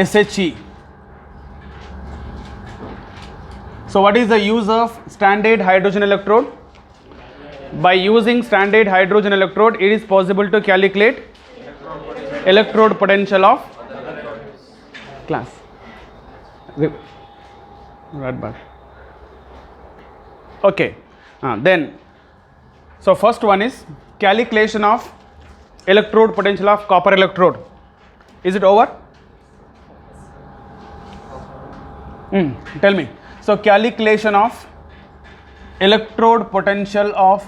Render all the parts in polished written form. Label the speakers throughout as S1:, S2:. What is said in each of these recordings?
S1: SHE. So what is the use of standard hydrogen electrode? By using standard hydrogen electrode, it is possible to calculate electrode potential of class. Right back. Okay. Then, so first one is calculation of electrode potential of copper electrode. Is it over? Tell me. So calculation of electrode potential of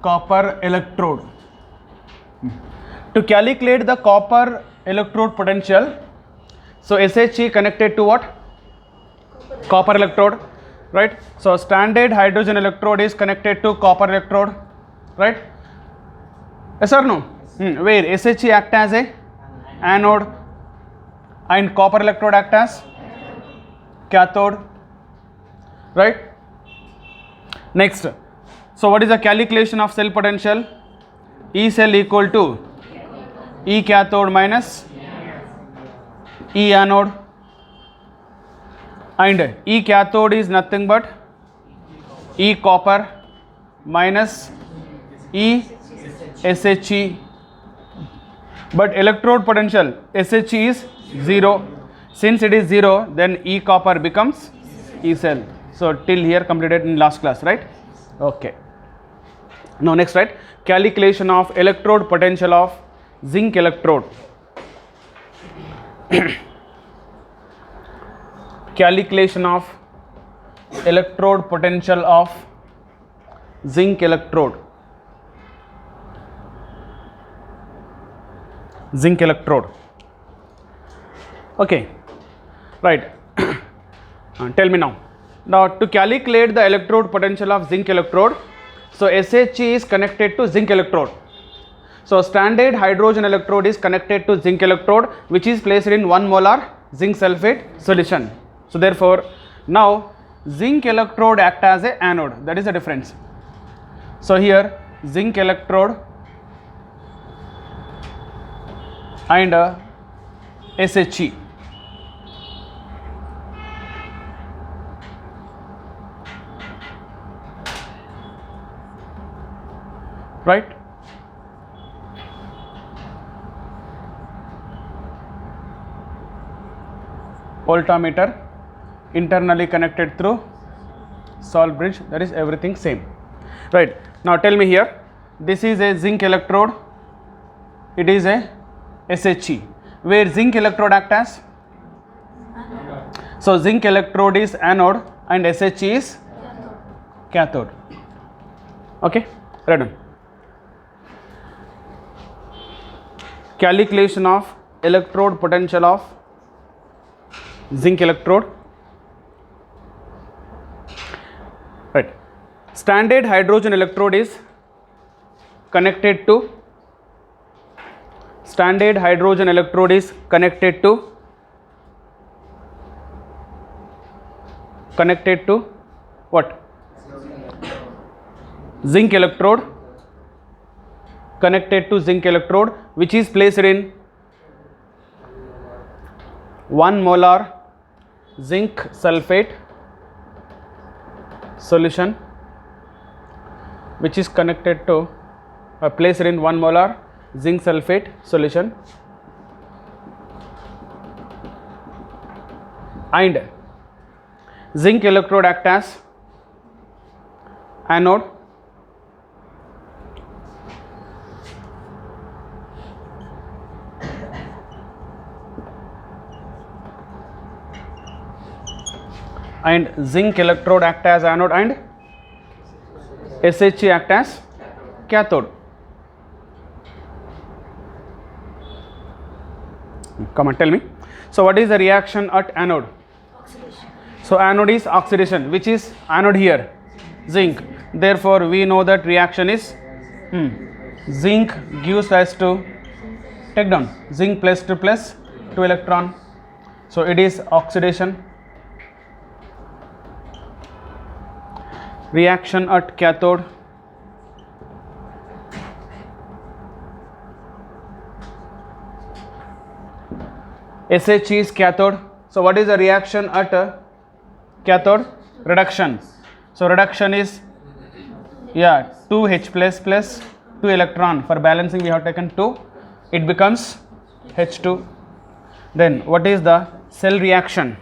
S1: copper electrode. To calculate the copper electrode potential, so SHE connected to what? Copper electrode, right? So standard hydrogen electrode is connected to copper electrode, right? Yes or no? Where SHE act as a anode and copper electrode act as cathode, right? Next, so what is the calculation of cell potential? E cell equal to E cathode minus E anode, and E cathode is nothing but E copper minus E SHE, but electrode potential SHE is 0. Since it is 0, then E copper becomes E cell. So till here completed in last class, right? Okay. Now next, right, calculation of electrode potential of zinc electrode. Calculation of electrode potential of zinc electrode. Zinc electrode. Okay, right. Tell me now. Now to calculate the electrode potential of zinc electrode, so SHE is connected to zinc electrode. So standard hydrogen electrode is connected to zinc electrode, which is placed in 1 molar zinc sulfate solution. So therefore, now zinc electrode act as a anode. That is the difference. So here zinc electrode and SHE. Right? Voltmeter internally connected through salt bridge, that is everything same. Right. Now tell me here, this is a zinc electrode, it is a SHE, where zinc electrode act as? So zinc electrode is anode and SHE is cathode. Okay, right on. Calculation of electrode potential of zinc electrode. Right. Standard hydrogen electrode is connected to what? Zinc electrode, connected to zinc electrode, which is placed in 1 molar zinc sulfate solution, which is connected to placed in 1 molar zinc sulfate solution, and zinc electrode act as anode and zinc electrode act as anode and SHE act as cathode. Come on, tell me. So what is the reaction at anode?
S2: Oxidation.
S1: So anode is oxidation. Which is anode here? Zinc. Therefore we know that reaction is zinc gives rise to, take down, zinc plus 2 electron. So it is oxidation. Reaction at cathode, SH is cathode. So what is the reaction at cathode? Reduction. So reduction is 2H plus 2 electron. For balancing we have taken 2. It becomes H2. Then what is the cell reaction?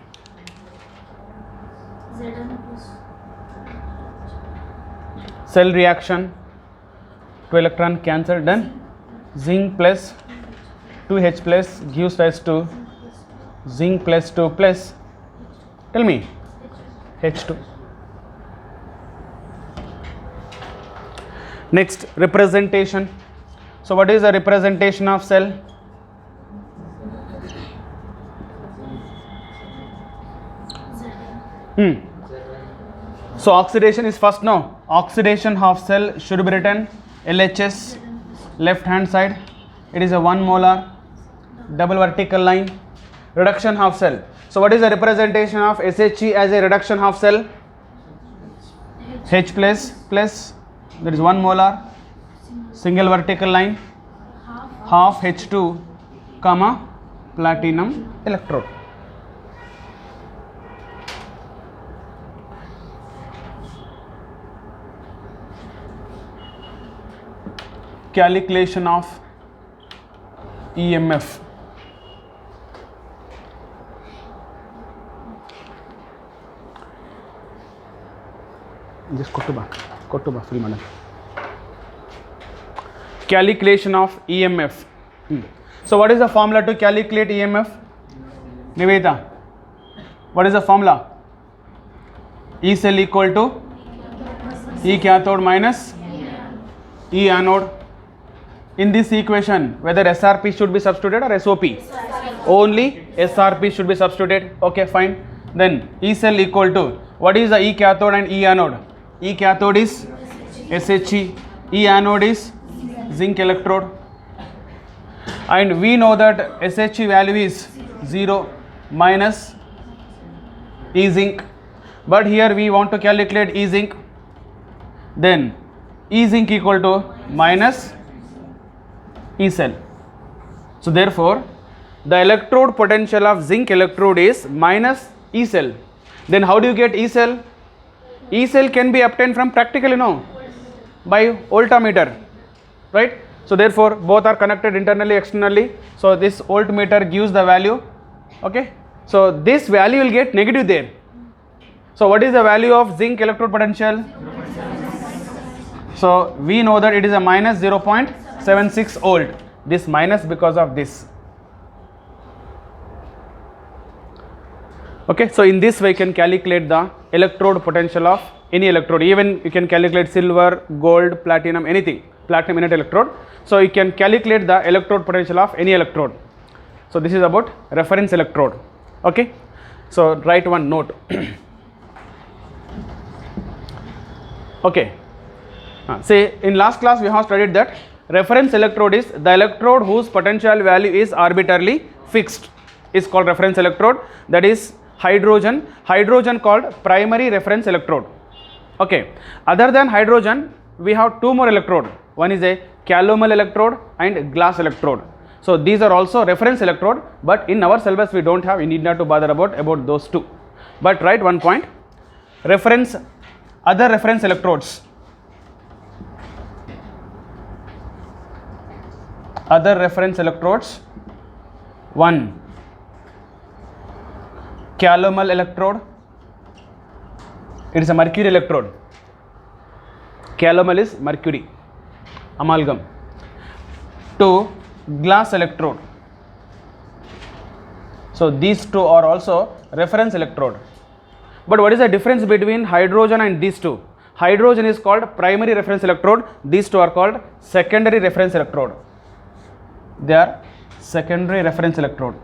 S1: Cell reaction, 2 electron cancelled, then zinc plus 2H plus gives rise to zinc plus 2 plus, tell me, H2. Next, representation. So what is the representation of cell? So oxidation is first, no. Oxidation of cell should be written LHS, left hand side. It is a 1 molar, double vertical line. Reduction of cell. So what is the representation of SHE as a reduction of cell? H plus that is 1 molar, single vertical line, half H2 comma platinum electrode. Calculation of EMF. Just go to back free madam. Calculation of EMF. So what is the formula to calculate EMF? Nivedita, what is the formula? E cell equal to E cathode minus E anode. In this equation, whether SRP should be substituted or SOP? Only SRP should be substituted. Okay, fine. Then E cell equal to, what is the E cathode and E anode? E cathode is SHE, E anode is zinc electrode. And we know that SHE value is 0 minus E zinc. But here we want to calculate E zinc. Then E zinc equal to minus E cell. So therefore, the electrode potential of zinc electrode is minus E cell. Then how do you get E cell? E cell can be obtained from practically, no, by voltmeter, right? So therefore, both are connected internally, externally. So this voltmeter gives the value. Okay. So this value will get negative there. So what is the value of zinc electrode potential? So we know that it is a minus 0.76 volt. This minus because of this. Okay, so in this way you can calculate the electrode potential of any electrode. Even you can calculate silver, gold, platinum, anything, platinum inert electrode. So you can calculate the electrode potential of any electrode. So this is about reference electrode. Okay, so write one note. Okay, say in last class we have studied that reference electrode is the electrode whose potential value is arbitrarily fixed, is called reference electrode. That is hydrogen called primary reference electrode. Okay, other than hydrogen we have two more electrode. One is a calomel electrode and glass electrode. So these are also reference electrode, but in our syllabus we don't have, we need not to bother about those two. But write one point, reference, other reference electrodes. Other reference electrodes, 1 calomel electrode, it is a mercury electrode. Calomel is mercury, amalgam. 2 glass electrode. So these two are also reference electrode. But what is the difference between hydrogen and these two? Hydrogen is called primary reference electrode, these two are called secondary reference electrode. They are secondary reference electrode.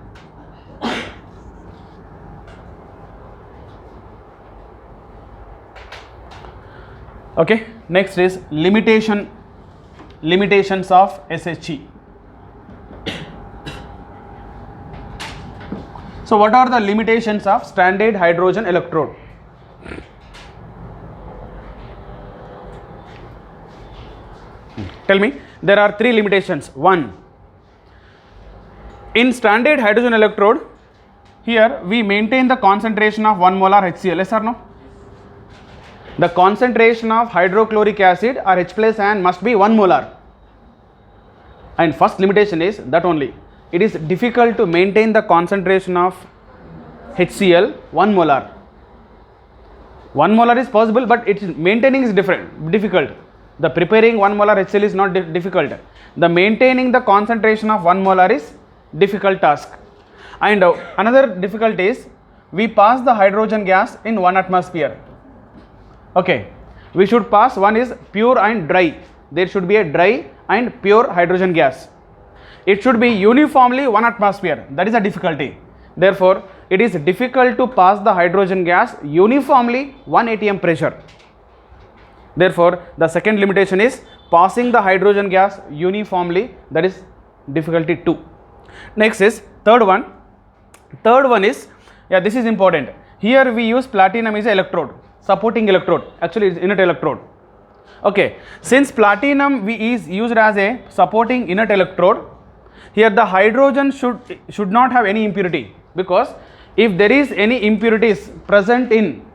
S1: Okay, next is limitations of SHE. So what are the limitations of standard hydrogen electrode? Tell me, there are 3 limitations. 1, in standard hydrogen electrode here we maintain the concentration of 1 molar HCl, yes or no? The concentration of hydrochloric acid or H plus ion must be 1 molar. And first limitation is that only. It is difficult to maintain the concentration of HCl 1 molar. 1 molar is possible, but its maintaining is difficult. The preparing 1 molar HCl is not difficult. The maintaining the concentration of 1 molar is difficult task. And another difficulty is we pass the hydrogen gas in 1 atmosphere. Okay, we should pass, one is pure and dry. There should be a dry and pure hydrogen gas. It should be uniformly 1 atmosphere. That is a difficulty. Therefore, it is difficult to pass the hydrogen gas uniformly 1 atm pressure. Therefore, the second limitation is passing the hydrogen gas uniformly, that is difficulty 2. Next is third one. Third one is, yeah, this is important. Here we use platinum as an electrode, supporting electrode. Actually, it's inert electrode. Okay, since platinum is used as a supporting inert electrode, here the hydrogen should not have any impurity, because if there is any impurities present in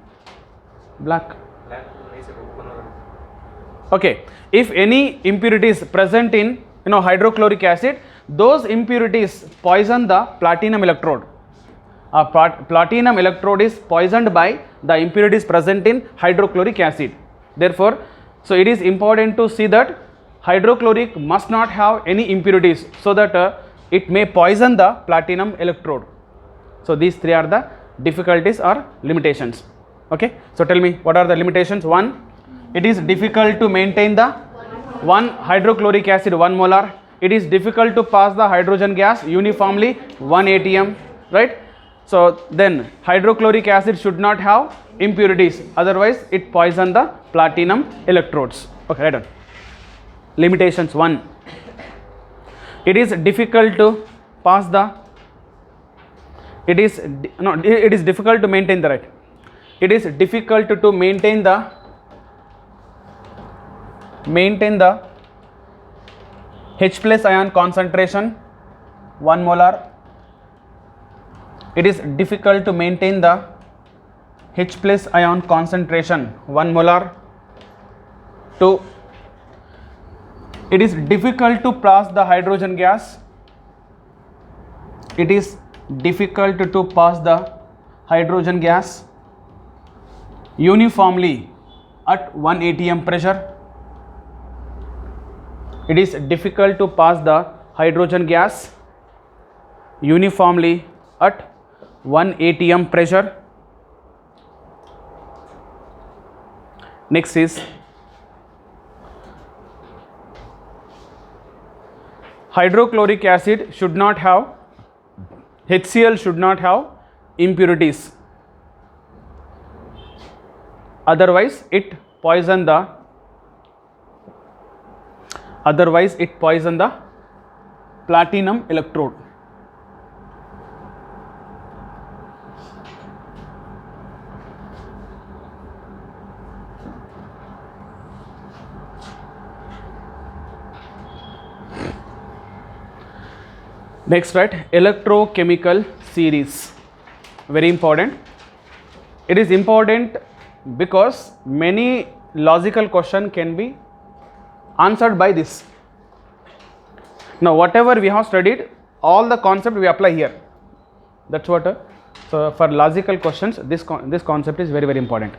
S1: okay, if any impurities present in hydrochloric acid, those impurities poison the platinum electrode. Platinum electrode is poisoned by the impurities present in hydrochloric acid. Therefore, so it is important to see that hydrochloric must not have any impurities, so that it may poison the platinum electrode. So these three are the difficulties or limitations. Okay, so tell me, what are the limitations? 1, it is difficult to maintain the 1 hydrochloric acid 1 molar. It is difficult to pass the hydrogen gas uniformly 1 atm, right? So then hydrochloric acid should not have impurities, otherwise it poison the platinum electrodes. Okay, right on. Limitations 1, it is difficult to pass the, it is difficult to maintain the, right? It is difficult to maintain the H plus ion concentration 1 molar. It is difficult to maintain the H plus ion concentration 1 molar. 2, it is difficult to pass the hydrogen gas. It is difficult to pass the hydrogen gas uniformly at 1 atm pressure. It is difficult to pass the hydrogen gas uniformly at 1 atm pressure. Next is hydrochloric acid should not have, HCl should not have impurities, otherwise it poison the platinum electrode. Next, right, electrochemical series, very important. It is important because many logical question can be answered by this. Now whatever we have studied, all the concept we apply here. That's what so for logical questions this concept is very important.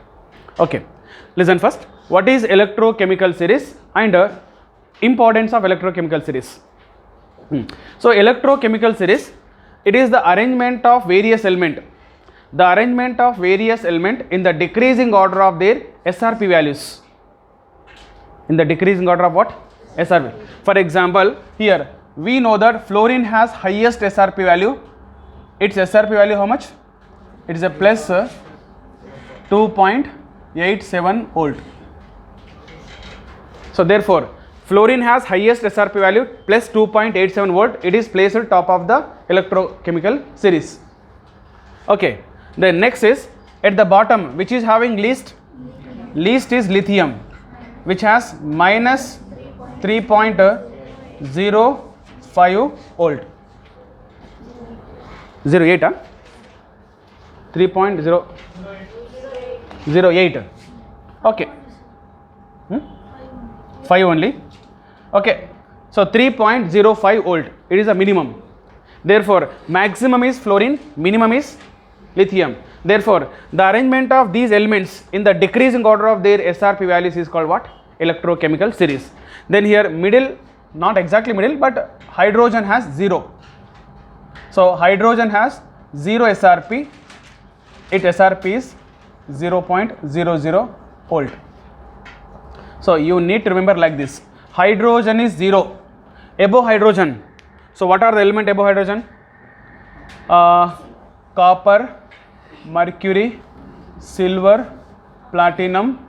S1: Okay, listen first, what is electrochemical series and importance of electrochemical series. So electrochemical series, it is the arrangement of various element, in the decreasing order of their SRP values. In the decreasing order of what? SRP. For example, here we know that fluorine has highest SRP value. Its SRP value how much? It is a plus 2.87 volt. So therefore, fluorine has highest SRP value plus 2.87 volt. It is placed at top of the electrochemical series. Okay. The next is at the bottom, which is having least is lithium, which has minus 3.05 volt. 08. 3.008. Okay. 5 only. Okay. So 3.05 volt. It is a minimum. Therefore, maximum is fluorine, minimum is lithium. Therefore, the arrangement of these elements in the decreasing order of their SRP values is called what? Electrochemical series. Then here middle, not exactly middle, but hydrogen has 0. So hydrogen has 0 SRP. Its SRP is 0.00 volt. So you need to remember like this. Hydrogen is 0. Above hydrogen. So what are the element above hydrogen? Copper, mercury, silver, platinum.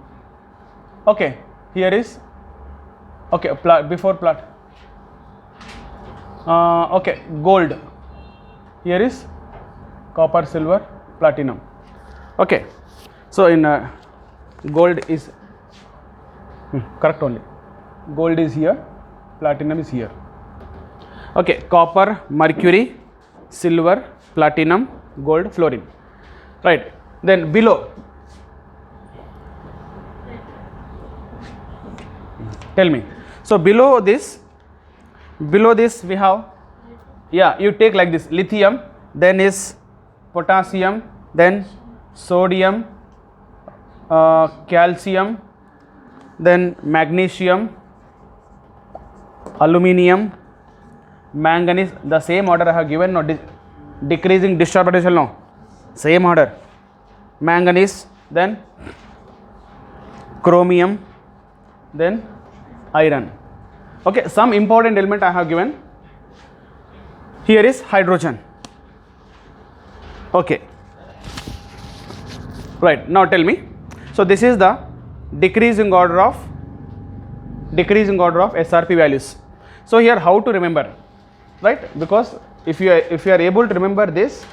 S1: Okay, here is okay before plat. Okay, gold. Here is copper, silver, platinum. Okay, so in gold is correct only. Gold is here, platinum is here. Okay, copper, mercury, silver, platinum, gold, fluorine. Right. Then below, tell me. So below this we have, yeah, you take like this: lithium, then is potassium, then sodium, calcium, then magnesium, aluminium, manganese. The same order I have given, no decreasing discharge potential, no, same order. Manganese, then chromium, then iron. Okay, some important element I have given. Here is hydrogen. Okay, right. Now tell me. So this is the decreasing order of SRP values. So here how to remember, right? Because if you are able to remember this,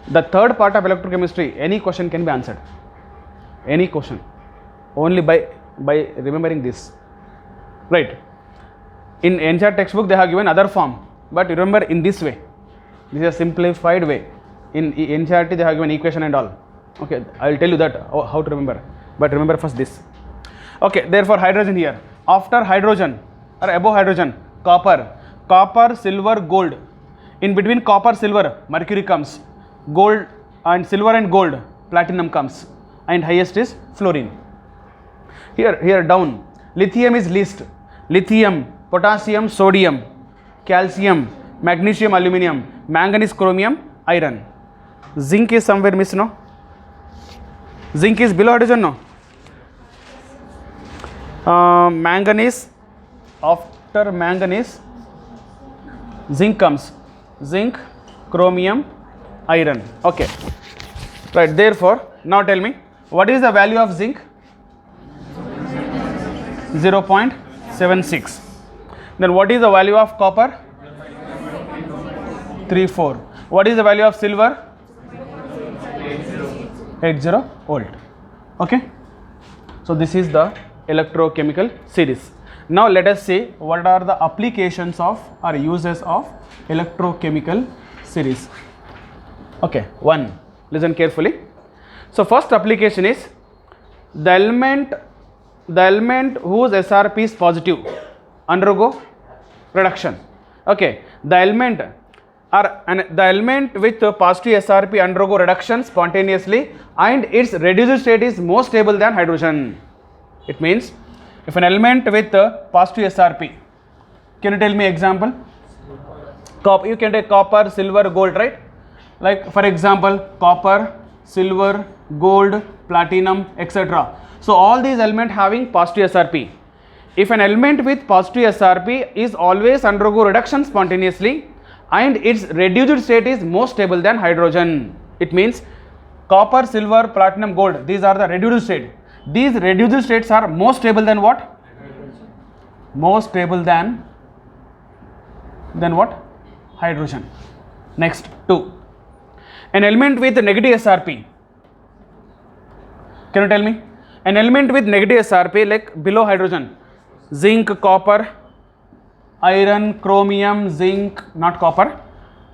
S1: the third part of electrochemistry, any question can be answered. Any question, only by remembering this, right? In NCERT textbook they have given other form, but remember in this way. This is a simplified way. In NCERT they have given equation and all. Okay, I will tell you that how to remember, but remember first this. Okay, therefore hydrogen here. After hydrogen or above hydrogen, copper, silver, gold. In between copper, silver, mercury comes. Gold and silver and gold, platinum comes, and highest is fluorine. Here down, lithium is least. Lithium, potassium, sodium, calcium, magnesium, aluminium, manganese, chromium, iron. Zinc is somewhere missed, no? Zinc is below hydrogen, no? Manganese, after manganese, zinc comes. Zinc, chromium, iron. Okay, right. Therefore, now tell me, what is the value of zinc? 0.76. Then what is the value of copper? 3.4. What is the value of silver? 80 volt. Okay, so this is the electrochemical series. Now let us see what are the applications of or uses of electrochemical series. Okay, one, listen carefully. So first application is the element whose SRP is positive undergo reduction. Okay, the element with positive SRP undergo reduction spontaneously, and its reduced state is more stable than hydrogen. It means if an element with positive SRP, can you tell me example? You can take copper, silver, gold, right? Like for example, copper, silver, gold, platinum, etc. So all these elements having positive SRP. If an element with positive SRP is always undergo reduction spontaneously, and its reduced state is more stable than hydrogen. It means copper, silver, platinum, gold, these are the reduced state. These reduced states are more stable than what? More stable than what? Hydrogen. Next, 2. An element with negative SRP. Can you tell me? An element with negative SRP, like below hydrogen, zinc, copper, iron, chromium, zinc, not copper,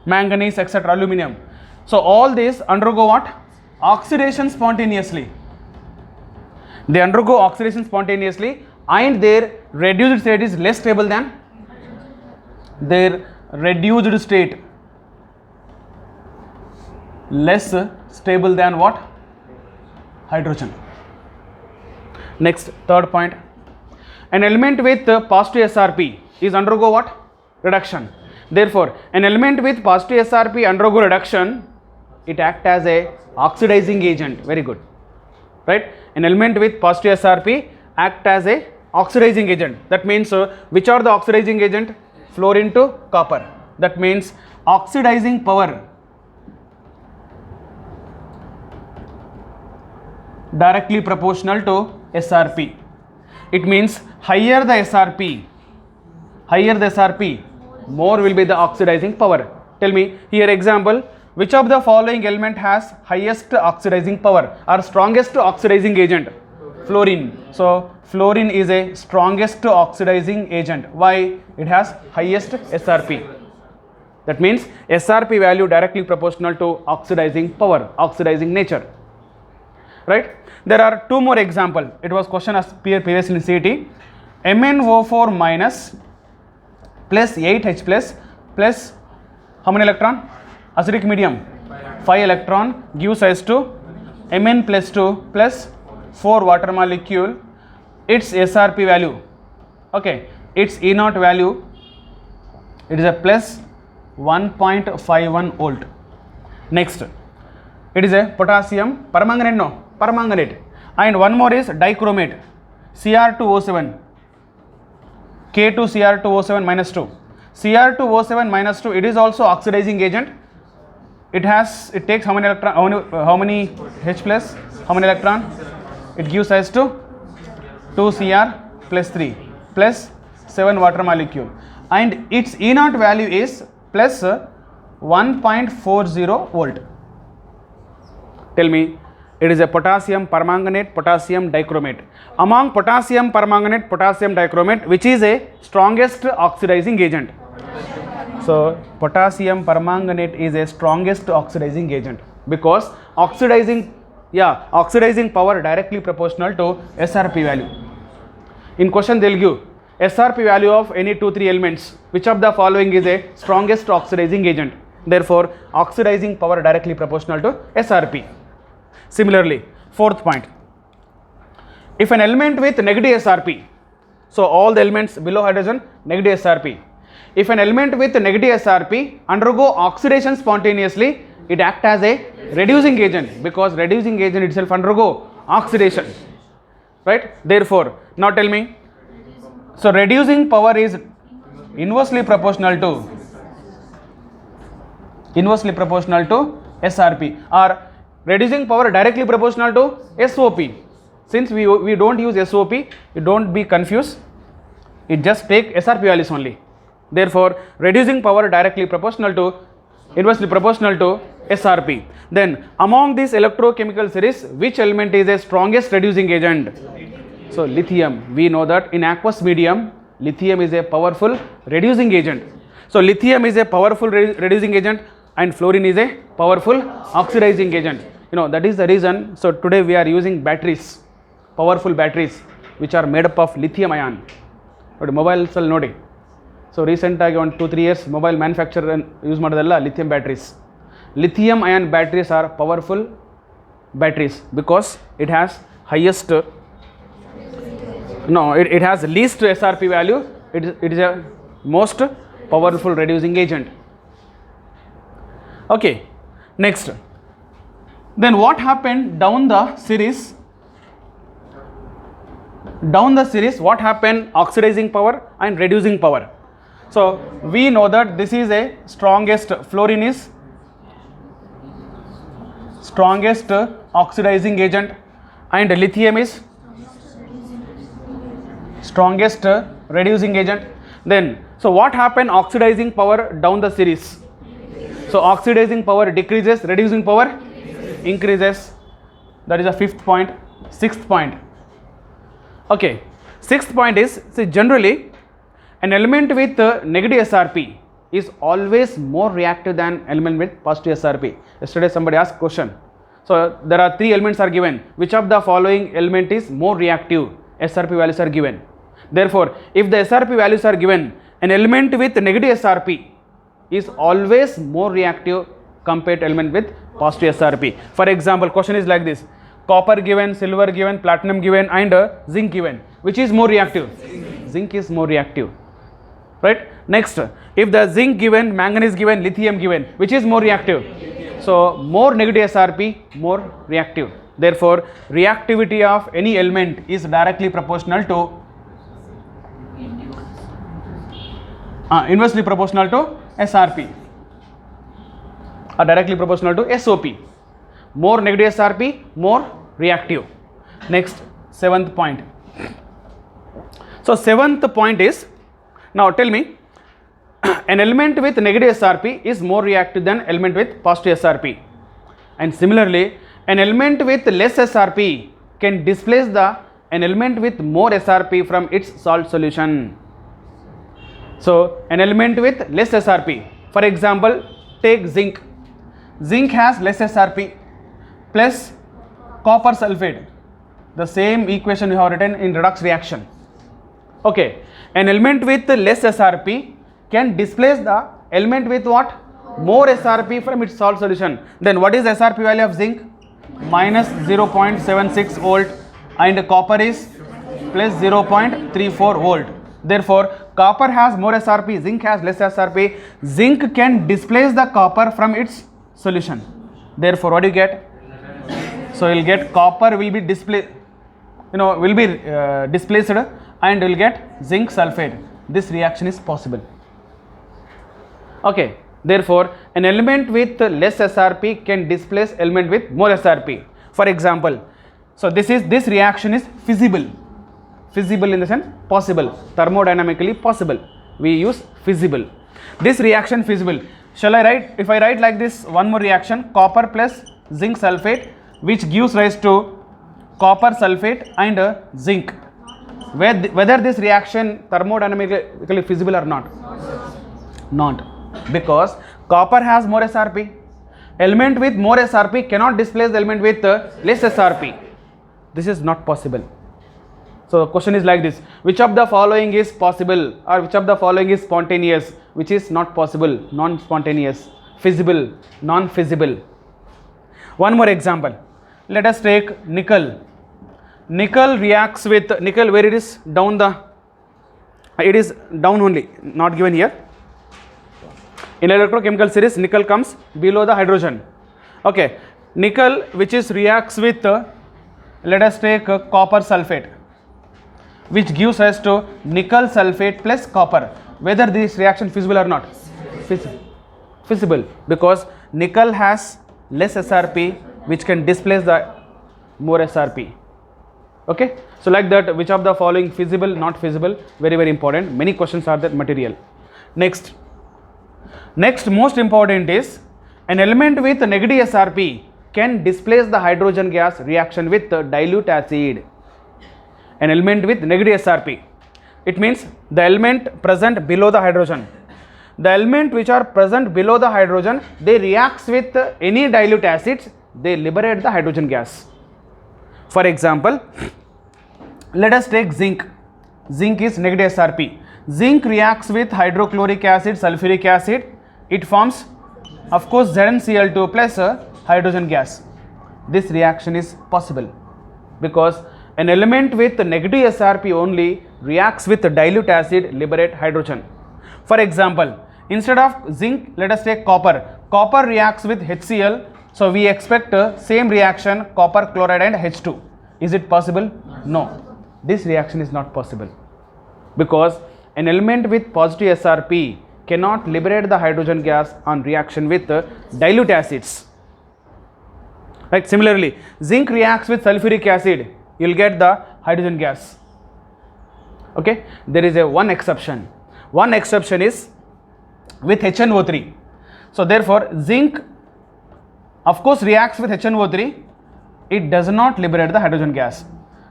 S1: manganese, etc., aluminium. So all these undergo what? Oxidation spontaneously. They undergo oxidation spontaneously, and their reduced state is less stable than their reduced state, less stable than what? Hydrogen. Next, third point. An element with positive SRP is undergo what? Reduction. Therefore, an element with positive SRP undergo reduction, it act as a oxidizing agent. Very good. Right? An element with positive SRP act as a oxidizing agent. That means which are the oxidizing agent? Fluorine to copper. That means oxidizing power directly proportional to SRP. It means higher the SRP, more will be the oxidizing power. Tell me here example, which of the following element has highest oxidizing power or strongest oxidizing agent? Fluorine. So fluorine is a strongest oxidizing agent. Why? It has highest SRP. That means SRP value directly proportional to oxidizing power, oxidizing nature. Right? There are two more example. It was question appeared previously in CET. MnO4 minus plus 8H plus how many electron? Acidic medium 5 electron gives rise to Mn plus 2 plus 4 water molecule. Its SRP value, okay, its E0 value, it is a plus 1.51 volt. Next, it is a potassium permanganate, no, permanganate, and one more is dichromate, Cr2O7, K2Cr2O7 minus 2. Cr2O7 minus 2, it is also oxidizing agent. It takes how many electron, how many H plus, how many electron? It gives rise to 2Cr plus 3 plus 7 water molecule, and its E0 value is plus 1.40 volt. Tell me, it is a potassium permanganate, potassium dichromate. Among potassium permanganate, potassium dichromate, which is a strongest oxidizing agent? So potassium permanganate is a strongest oxidizing agent because oxidizing power directly proportional to SRP value. In question they will give SRP value of any 2-3 elements. Which of the following is a strongest oxidizing agent? Therefore, oxidizing power directly proportional to SRP. Similarly, fourth point. If an element with negative SRP, so all the elements below hydrogen negative SRP. If an element with negative SRP undergo oxidation spontaneously, it acts as a reducing agent because reducing agent itself undergo oxidation. Right? Therefore, now tell me, so reducing power is inversely proportional to SRP, or reducing power directly proportional to SOP. Since we don't use SOP, you don't be confused, it just take SRP values only. Therefore, reducing power directly inversely proportional to SRP. Then among this electrochemical series, which element is a strongest reducing agent? So lithium. We know that in aqueous medium, lithium is a powerful reducing agent. So lithium is a powerful reducing agent and fluorine is a powerful oxidizing agent. You know, that is the reason. So today we are using batteries, powerful batteries which are made up of lithium ion. But mobile cell nodi. So recent 2-3 years mobile manufacturer use madadalla lithium batteries. Lithium ion batteries are powerful batteries because it has highest, it has least SRP value. It is a most powerful reducing agent. Okay, next. Then what happened down the series? What happened? Oxidizing power and reducing power. So we know that this is a strongest, fluorine is strongest oxidizing agent and lithium is strongest reducing agent. Then, so what happened oxidizing power down the series? So oxidizing power decreases, reducing power increases. That is the fifth point. Sixth point. Okay, sixth point is, see, generally an element with negative SRP is always more reactive than element with positive SRP. Yesterday somebody asked question. So there are 3 elements are given. Which of the following element is more reactive? SRP values are given. Therefore, if the SRP values are given, an element with negative SRP is always more reactive compared to element with positive SRP. For example, question is like this: copper given, silver given, platinum given, and zinc given. Which is more reactive? Zinc is more reactive, right? Next, if the zinc given, manganese given, lithium given, which is more reactive? So more negative SRP, more reactive. Therefore, reactivity of any element is directly proportional to inversely proportional to SRP, or directly proportional to SOP. More negative SRP, more reactive. Next, 7th point. So 7th point is, now tell me, an element with negative SRP is more reactive than element with positive SRP. And similarly, an element with less SRP can displace an element with more SRP from its salt solution. So an element with less SRP, for example, take zinc. Zinc has less SRP plus copper sulfate. The same equation you have written in redox reaction. Okay, an element with less SRP can displace the element with what? More SRP from its salt solution. Then what is SRP value of zinc? Minus 0.76 volt, and copper is plus 0.34 volt. Therefore, copper has more SRP, zinc has less SRP. Zinc can displace the copper from its solution. Therefore, what do you get? So you will get copper will be displaced, displaced, and you will get zinc sulfate. This reaction is possible. Okay. Therefore, an element with less SRP can displace element with more SRP. For example, so this reaction is feasible. Feasible in the sense possible, thermodynamically possible. We use feasible. This reaction feasible. Shall I write? If I write like this, one more reaction: copper plus zinc sulfate, which gives rise to copper sulfate and zinc. Whether this reaction thermodynamically feasible or not? Not. Because copper has more SRP. Element with more SRP cannot displace the element with less SRP. This is not possible. So the question is like this: which of the following is possible, or which of the following is spontaneous? Which is not possible? Non-spontaneous. Feasible, non-feasible. One more example. Let us take nickel. Nickel reacts with nickel, where it is down it is down only, not given here. In electrochemical series, nickel comes below the hydrogen. Okay, nickel which reacts with, let us take copper sulfate, which gives us to nickel sulfate plus copper. Whether this reaction feasible or not? Feasible, because nickel has less SRP, which can displace the more SRP. Okay, so like that, which of the following feasible, not feasible? Very, very important. Many questions are that material. Next, most important is, an element with negative SRP can displace the hydrogen gas reaction with dilute acid. An element with negative SRP, it means the element present below the hydrogen. The element which are present below the hydrogen, they reacts with any dilute acids, they liberate the hydrogen gas. For example, let us take zinc. Zinc is negative SRP. Zinc reacts with hydrochloric acid, sulfuric acid. It forms, of course, ZnCl2 plus hydrogen gas. This reaction is possible because an element with negative SRP only reacts with dilute acid, liberate hydrogen. For example, instead of zinc, let us take copper. Copper reacts with HCl, so we expect same reaction, copper chloride and H2. Is it possible? No. This reaction is not possible because an element with positive SRP cannot liberate the hydrogen gas on reaction with dilute acids. Right? Similarly, zinc reacts with sulfuric acid, you will get the hydrogen gas. Okay, there is one exception. One exception is with HNO3. So therefore, zinc of course reacts with HNO3, it does not liberate the hydrogen gas.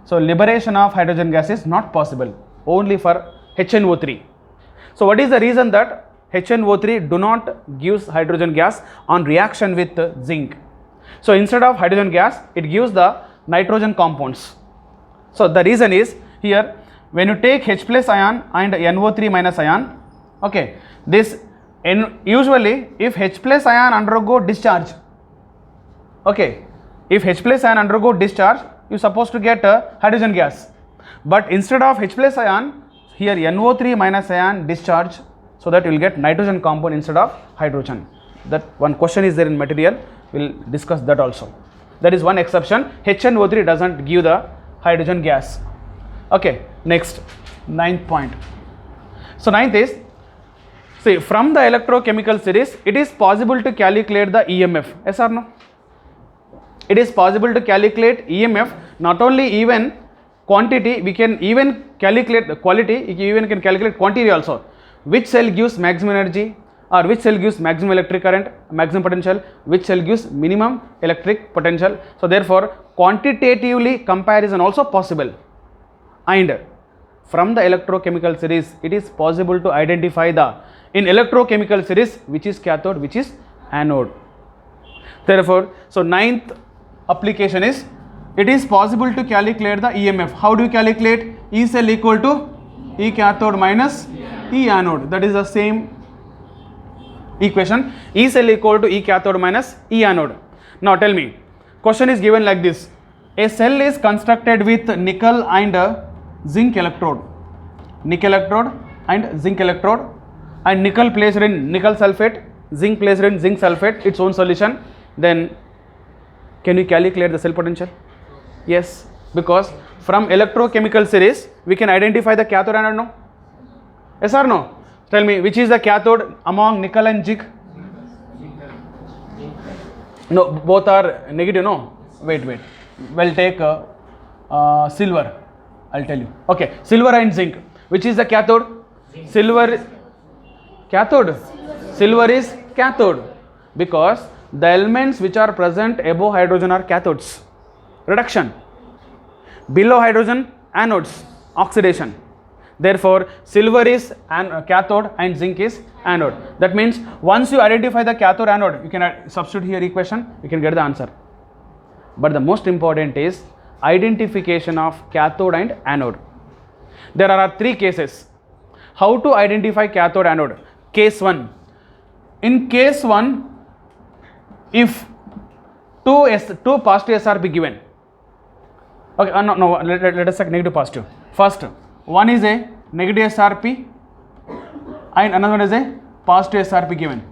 S1: So liberation of hydrogen gas is not possible, only for HNO3. So what is the reason that HNO3 do not gives hydrogen gas on reaction with zinc. So instead of hydrogen gas, it gives the nitrogen compounds. So the reason is here, when you take H plus ion and NO3 minus ion, okay, this usually if H plus ion undergo discharge, okay, if H plus ion undergo discharge, you are supposed to get hydrogen gas, but instead of H plus ion, here NO3 minus ion discharge, so that you will get nitrogen compound instead of hydrogen. That one question is there in material, we will discuss that also. That is one exception, HNO3 does not give the hydrogen gas. Okay, next, 9th point. So 9th is, see, from the electrochemical series, it is possible to calculate the EMF, yes or no? It is possible to calculate EMF, not only even quantity, we can even calculate the quality, you even can calculate quantity also. Which cell gives maximum energy, or which cell gives maximum electric current, maximum potential, which cell gives minimum electric potential. So therefore, quantitatively comparison also possible. And from the electrochemical series, it is possible to identify the, in electrochemical series, which is cathode, which is anode. Therefore, so 9th application is, it is possible to calculate the EMF. How do you calculate? E cell equal to E cathode minus E anode. That is the same equation. E cell equal to E cathode minus E anode. Now tell me, question is given like this. A cell is constructed with nickel and zinc electrode. Nickel electrode and zinc electrode, and nickel placed in nickel sulfate, zinc placed in zinc sulfate, its own solution. Then can you calculate the cell potential? Yes, because from electrochemical series we can identify the cathode anode, no? Yes or no? Tell me, which is the cathode among nickel and zinc? No, both are negative, no? Wait. We'll take silver, I'll tell you. Okay, silver and zinc. Which is the cathode? Silver. Cathode? Silver is cathode, because the elements which are present above hydrogen are cathodes, reduction. Below hydrogen, anodes, oxidation. Therefore, silver is cathode and zinc is anode. That means once you identify the cathode anode, you can substitute here equation, you can get the answer. But the most important is identification of cathode and anode. There are 3 cases. How to identify cathode anode? Case 1. In case 1, if two positive SRP given, okay, let us take negative positive. First, one is a negative SRP and another one is a positive SRP given.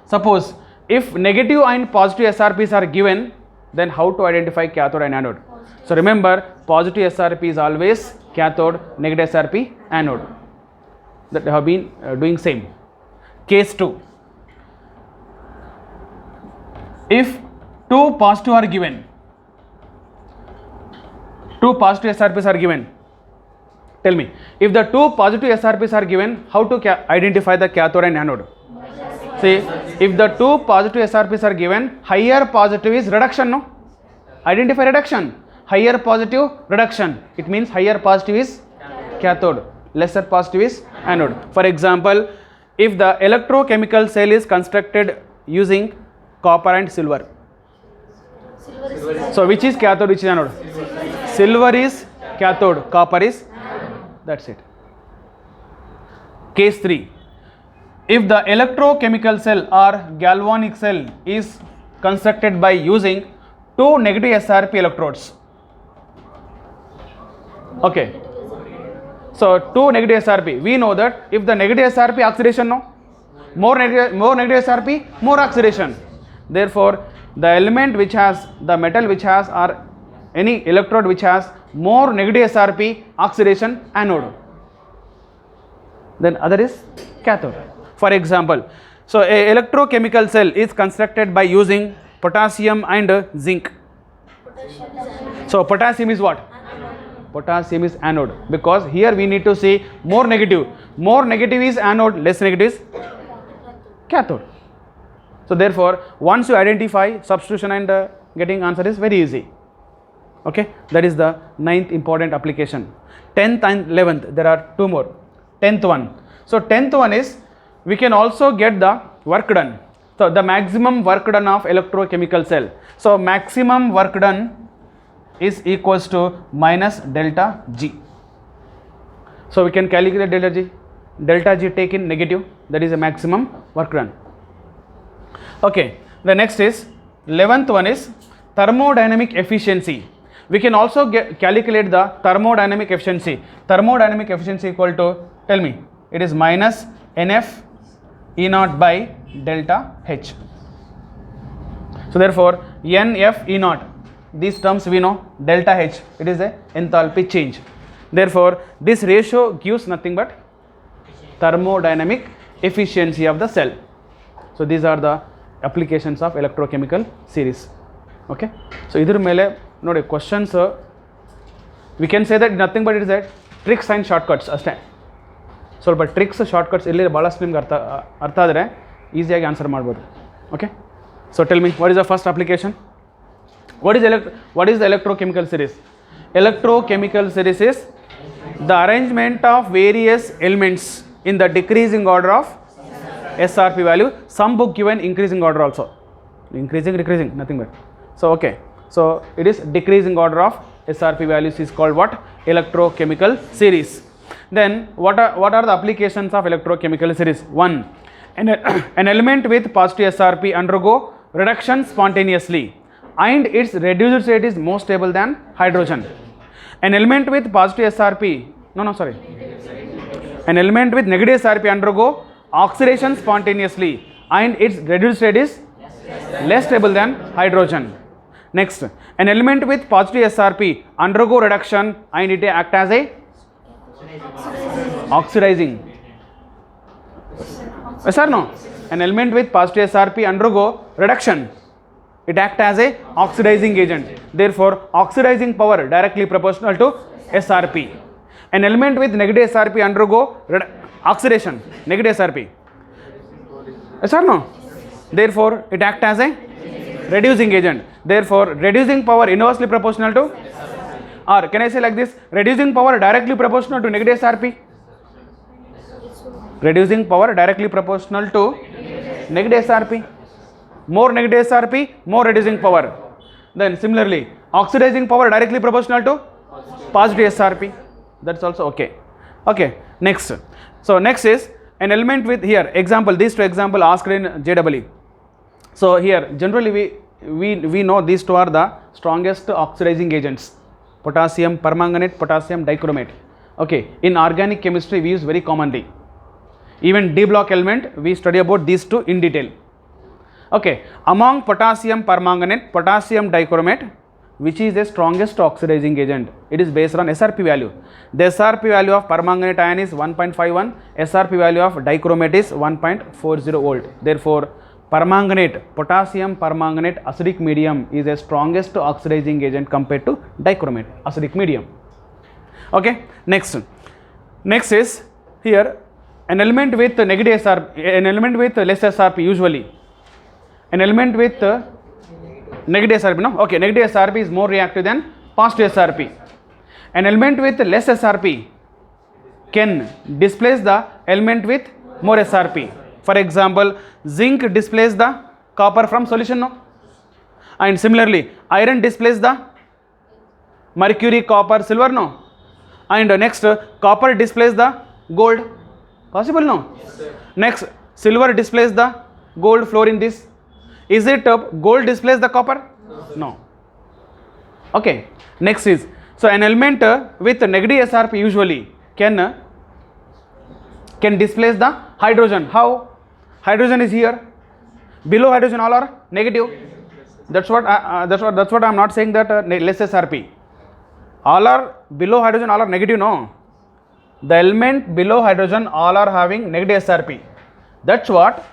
S1: Suppose if negative and positive SRPs are given, then how to identify cathode and anode? So remember, positive SRP is always cathode, negative SRP anode. That they have been doing same. Case 2. If 2 positive are given, 2 positive SRPs are given, tell me, if the 2 positive SRPs are given, how to identify the cathode and anode? See, if the 2 positive SRPs are given, higher positive is reduction, no? Identify reduction. Higher positive, reduction. It means higher positive is cathode, lesser positive is anode. For example, if the electrochemical cell is constructed using copper and silver. So which is cathode, which is anode? Silver is cathode, copper is, that's it. Case 3. If the electrochemical cell or galvanic cell is constructed by using 2 negative SRP electrodes. Okay. So 2 negative SRP. We know that if the negative SRP oxidation, no? More negative SRP, more oxidation. Therefore, the element which has, the metal which has, or any electrode which has more negative SRP, oxidation, anode. Then other is cathode. For example, so a electrochemical cell is constructed by using potassium and zinc. So potassium is what? Potassium is anode, because here we need to see more negative. More negative is anode, less negative is cathode. So therefore, once you identify, substitution and getting answer is very easy. Okay, that is the 9th important application. 10th and 11th, there are 2 more. 10th one. So 10th one is, we can also get the work done. So the maximum work done of electrochemical cell. So maximum work done is equals to minus delta G. So we can calculate delta G. Delta G take in negative, that is a maximum work done. Okay, the next is 11th one is thermodynamic efficiency. We can also calculate the thermodynamic efficiency. Thermodynamic efficiency equal to, tell me, it is minus NF E naught by delta H. So therefore NF E naught, these terms we know, delta H, it is a enthalpy change. Therefore this ratio gives nothing but thermodynamic efficiency of the cell. So these are the applications of electrochemical series. Okay, so idr mele nodi questions, we can say that nothing but it is a tricks and shortcuts ಅಷ್ಟೇ. ಸ್ವಲ್ಪ tricks shortcuts ಇಲ್ಲಿ ಭಾಳಷ್ಟು ನಿಮ್ಗೆ ಅರ್ಥ ಆದರೆ ಈಸಿಯಾಗಿ answer ಮಾಡ್ಬೋದು. Okay, so tell me, what is the first application? What is the electrochemical series? Electrochemical series is the arrangement of various elements in the decreasing order of SRP value. Some book given increasing order also, increasing, decreasing, nothing but. So okay, so it is decreasing order of SRP values is called what? Electrochemical series. Then what are the applications of electrochemical series? One, an element with positive SRP undergo reduction spontaneously and its reduced state is more stable than hydrogen. An element with positive SRP, an element with negative SRP undergo oxidation spontaneously and its reduced state is less stable than hydrogen. Next, an element with positive SRP undergo reduction and it act as a oxidizing. Yes or no? An element with positive SRP undergo reduction, it act as a oxidizing agent. Therefore oxidizing power directly proportional to SRP. An element with negative SRP undergo oxidation, negative SRP. Yes or no? Therefore it act as a reducing agent. Therefore reducing power inversely proportional to, or can I say like this, reducing power directly proportional to negative SRP? Reducing power directly proportional to negative SRP. More negative SRP, more reducing power. Then similarly oxidizing power directly proportional to positive SRP. That's also okay. Okay, next. So next is an element with, here example, these two example asked in JEE. So here generally we know these two are the strongest oxidizing agents: potassium permanganate, potassium dichromate. Okay, in organic chemistry we use very commonly. Even D block element we study about these two in detail. Okay, among potassium permanganate, potassium dichromate, which is the strongest oxidizing agent? It is based on SRP value. The SRP value of permanganate ion is 1.51, SRP value of dichromate is 1.40 volt. Therefore permanganate, potassium permanganate acidic medium is the strongest oxidizing agent compared to dichromate acidic medium. Okay, next is here an element with negative SRP, an element with less SRP usually. An element with negative SRP, no? Okay, negative SRP is more reactive than positive SRP. An element with less SRP can displace the element with more SRP. For example, zinc displace the copper from solution, no? And similarly iron displace the mercury, copper, silver, no? And next copper displace the gold, possible, no? Yes, next silver displace the gold, fluorine this. Is it gold displace the copper? No. Okay, next is, so an element with negative SRP usually can displace the hydrogen. How? Hydrogen is here, below hydrogen all are negative. That's what I'm not saying that less SRP. All are below hydrogen, all are negative, no? The element below hydrogen all are having negative SRP. That's what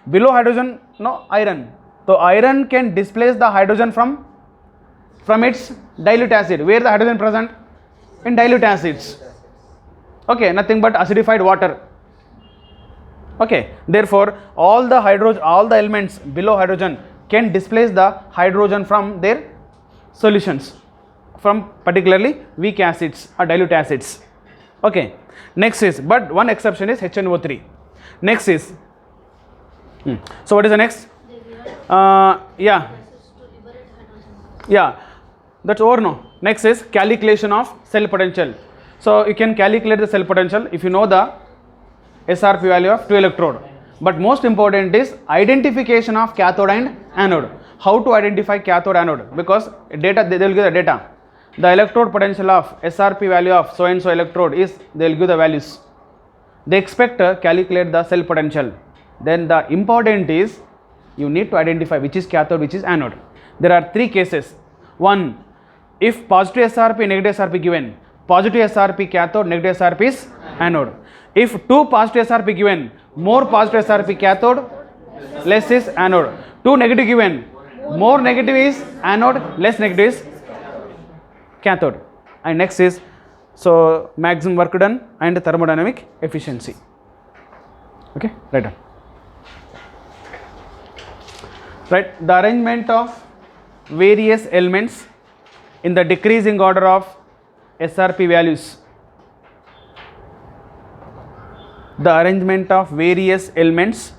S1: below hydrogen, no, iron. So iron can displace the hydrogen from its dilute acid. Where the hydrogen present? In dilute acids. Okay, nothing but acidified water. Okay, therefore all the elements below hydrogen can displace the hydrogen from their solutions, from particularly weak acids or dilute acids. Okay, next is, but one exception is HNO3. Next is So what is the next? Yeah, that's over now. Next is calculation of cell potential. So you can calculate the cell potential if you know the SRP value of 2 electrode. But most important is identification of cathode and anode. How to identify cathode anode? Because data, they will give the data. The electrode potential of SRP value of so and so electrode is, they will give the values. They expect calculate the cell potential. Then the important is you need to identify which is cathode, which is anode. There are 3 cases. One, if positive SRP, negative SRP given, positive SRP cathode, negative SRP is anode. If 2 positive SRP given, more positive SRP cathode, less is anode. 2 negative given, more negative is anode, less negative is cathode. And next is, so maximum work done and thermodynamic efficiency. Okay, right on. Right, the arrangement of various elements in the decreasing order of SRP values. The arrangement of various elements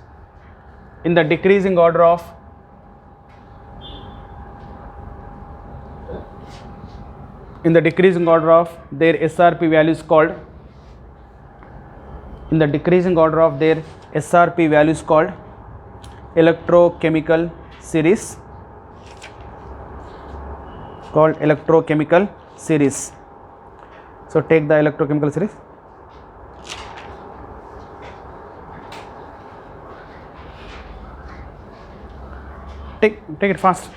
S1: in the decreasing order of their SRP values called, in the decreasing order of their SRP values called electrochemical series, called electrochemical series. So take the electrochemical series. Take it fast.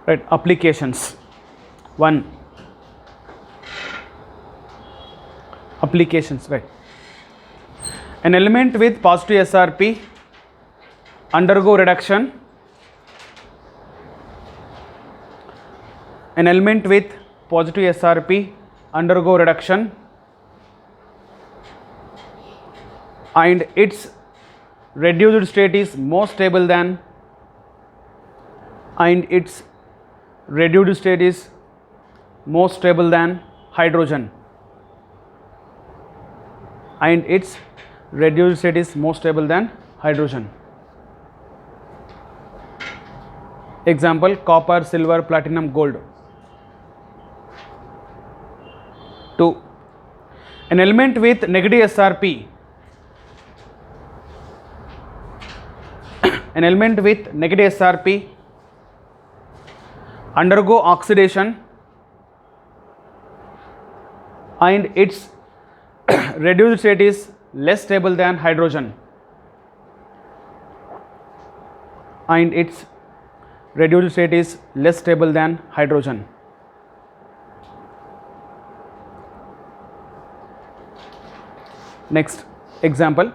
S1: Right, applications. 1, applications, right. An element with positive SRP undergo reduction. An element with positive SRP undergo reduction and its reduced state is more stable than hydrogen, Example, copper, silver, platinum, gold. 2, an element with negative SRP undergo oxidation and its reduced state is less stable than hydrogen, Next example,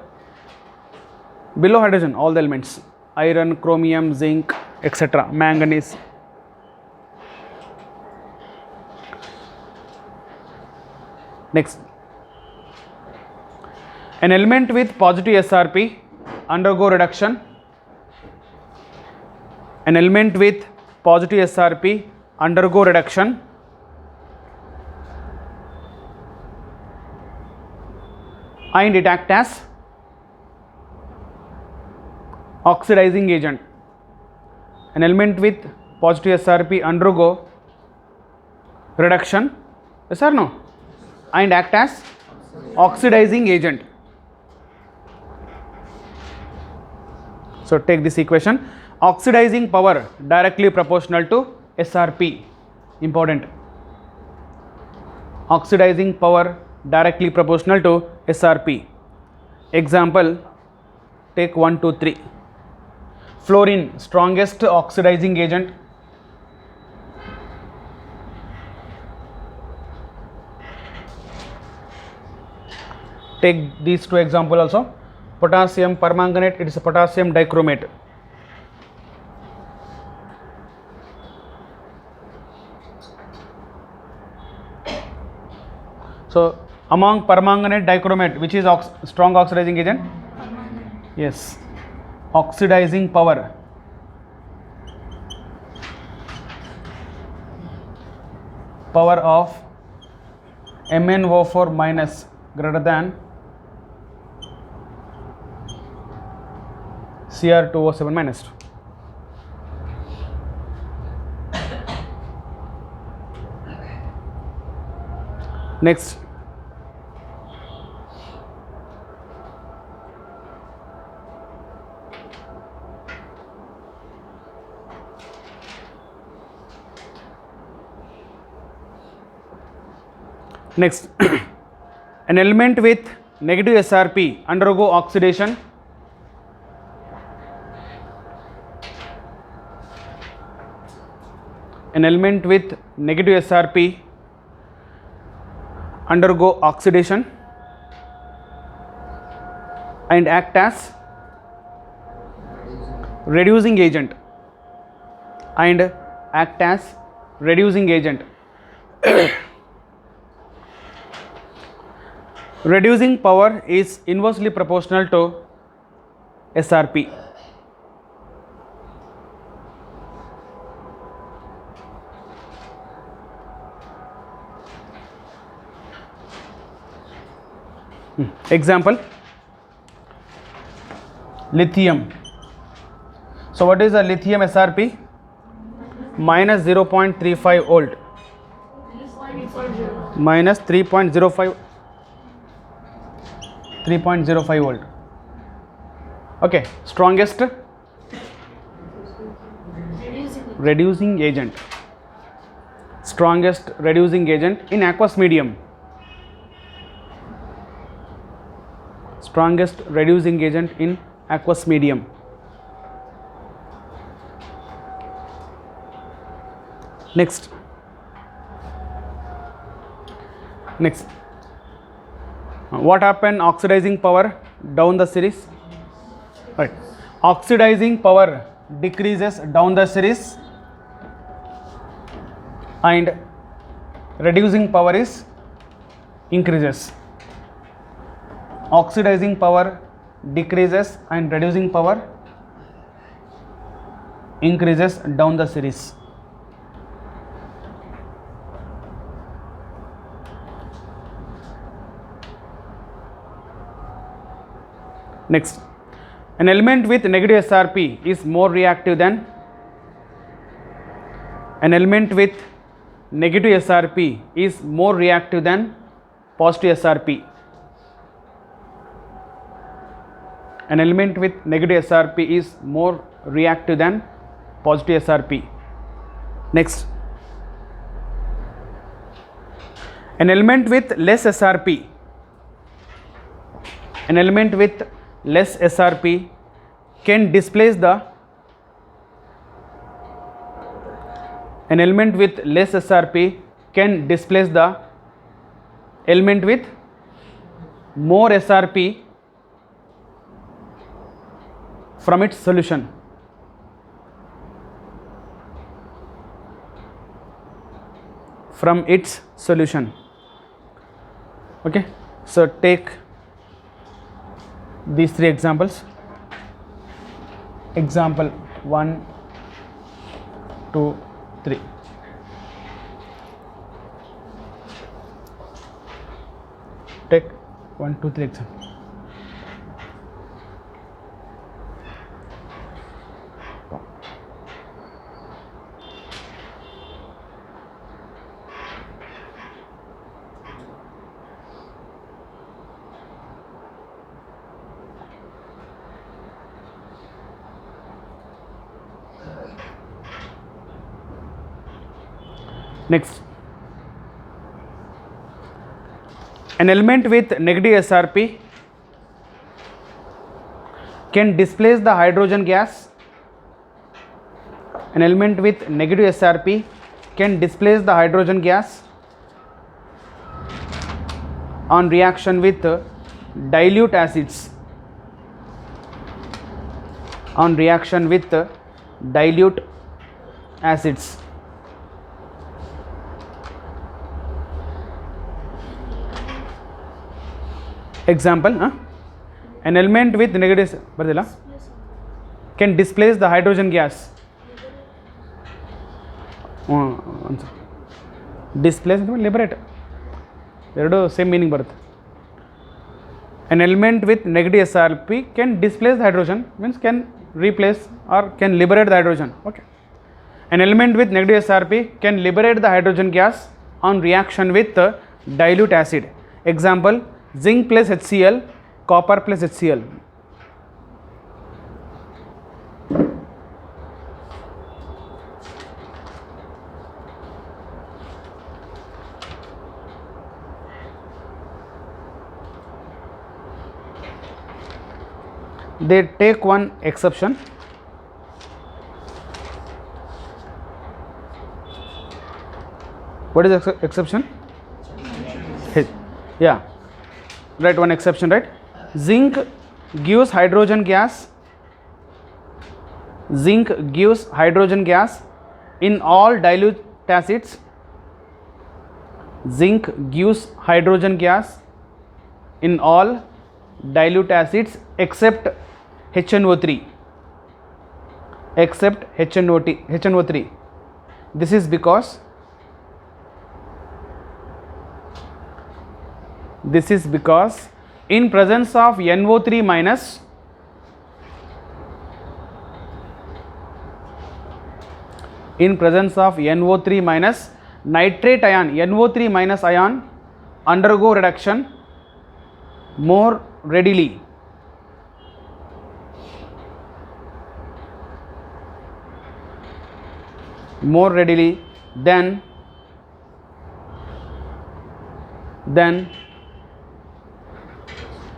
S1: below hydrogen all the elements, iron, chromium, zinc, etc., manganese. Next, an element with positive SRP undergo reduction. And it acts as oxidizing agent. An element with positive SRP undergo reduction, yes or no, and act as oxidizing agent. So take this equation, oxidizing power directly proportional to SRP, important. Oxidizing power directly proportional to SRP. Example, take 1, 2, 3. Fluorine, strongest oxidizing agent. Take these two example also. Potassium permanganate, it is a potassium dichromate. So among permanganate dichromate, which is strong oxidizing agent? Yes, oxidizing power. Power of MnO4 minus greater than Cr2O7 minus. Next, an element with negative SRP undergo oxidation. An element with negative SRP undergo oxidation and act as reducing agent reducing power is inversely proportional to SRP. Example, lithium. So what is the lithium SRP? Minus 0.35 volt. Minus 3.05 volt. Okay, strongest reducing agent. Strongest reducing agent in aqueous medium. Strongest reducing agent in aqueous medium. Next, what happened? Oxidizing power down the series. Right, oxidizing power decreases down the series and reducing power is increases. Oxidizing power decreases and reducing power increases down the series. Next, an element with negative SRP is more reactive than positive SRP. An element with negative SRP is more reactive than positive SRP. Next, an element with less SRP can displace the element with more SRP from its solution. Okay, so take these three examples. Example 1, 2, 3. Take 1, 2, 3 examples. Next, An element with negative SRP can displace the hydrogen gas. An element with negative SRP can displace the hydrogen gas on reaction with dilute acids. On reaction with dilute acids. Example, an element with negative can displace the hydrogen gas. Displace liberate. Same meaning ಬರುತ್ತೆ. An element with negative SRP can displace the hydrogen, means can replace or can liberate the hydrogen. Okay. An element with negative SRP can liberate the hydrogen gas on reaction with dilute acid. Example, zinc plus HCl, copper plus HCl. They take one exception. What is exception? Yeah, right, one exception, right? Zinc gives hydrogen gas. Zinc gives hydrogen gas in all dilute acids. Zinc gives hydrogen gas in all dilute acids except HNO3. Except HNO3. This is because in presence of NO3 minus, nitrate ion, NO3 minus ion undergo reduction more readily. Than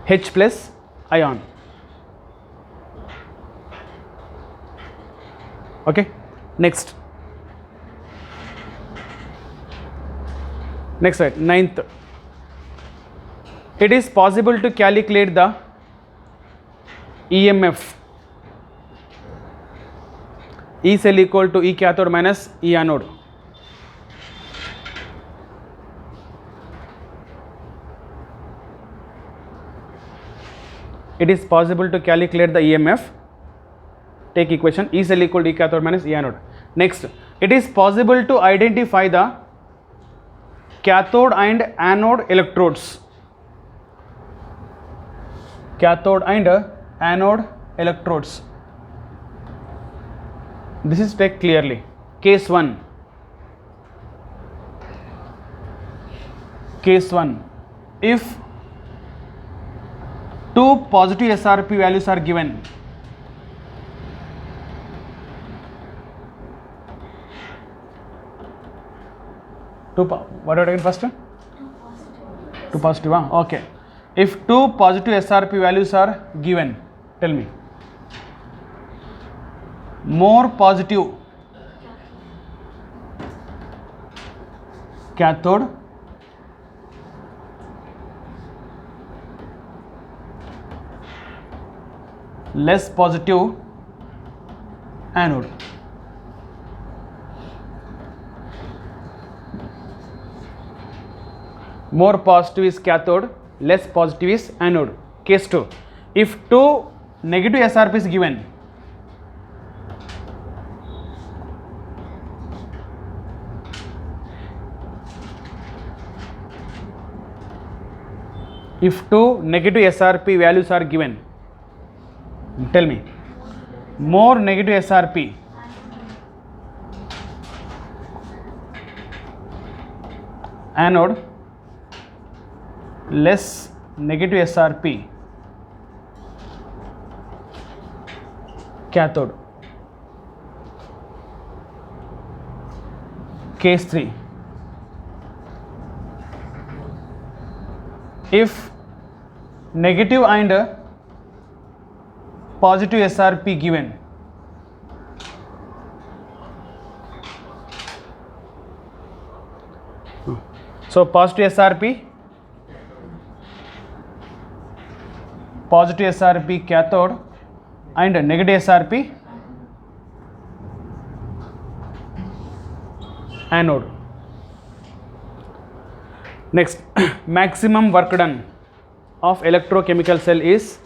S1: H plus ion. Okay, next right, ninth. It is possible to calculate the EMF. E cell equal to E cathode minus E anode. It is possible to calculate the EMF. Take equation E cell equal to E cathode minus E anode. Next, it is possible to identify the cathode and anode electrodes. Cathode and anode electrodes. This is take clearly. Case 1. If two positive SRP values are given, what are taken first? Two positive. Okay. If two positive SRP values are given, tell me. More positive cathode, less positive anode. More positive is cathode, less positive is anode. Case 2. If two negative SRP is given, if two negative SRP values are given, tell me. More negative SRP, anode, less negative SRP, cathode. Case 3. if negative and positive SRP given, so positive SRP cathode and negative SRP anode. Next, maximum work done of electrochemical cell is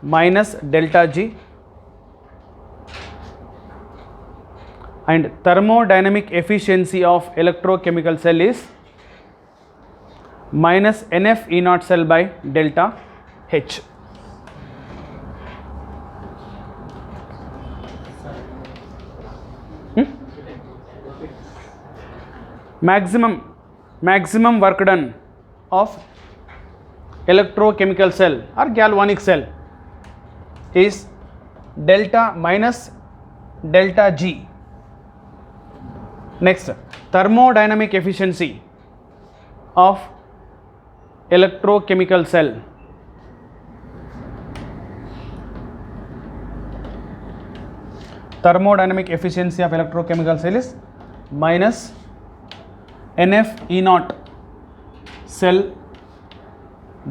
S1: minus delta G, and thermodynamic efficiency of electrochemical cell is minus NF E naught cell by delta H. Maximum work done of electrochemical cell or galvanic cell is delta minus delta G. Next, thermodynamic efficiency of electrochemical cell is minus NF E naught cell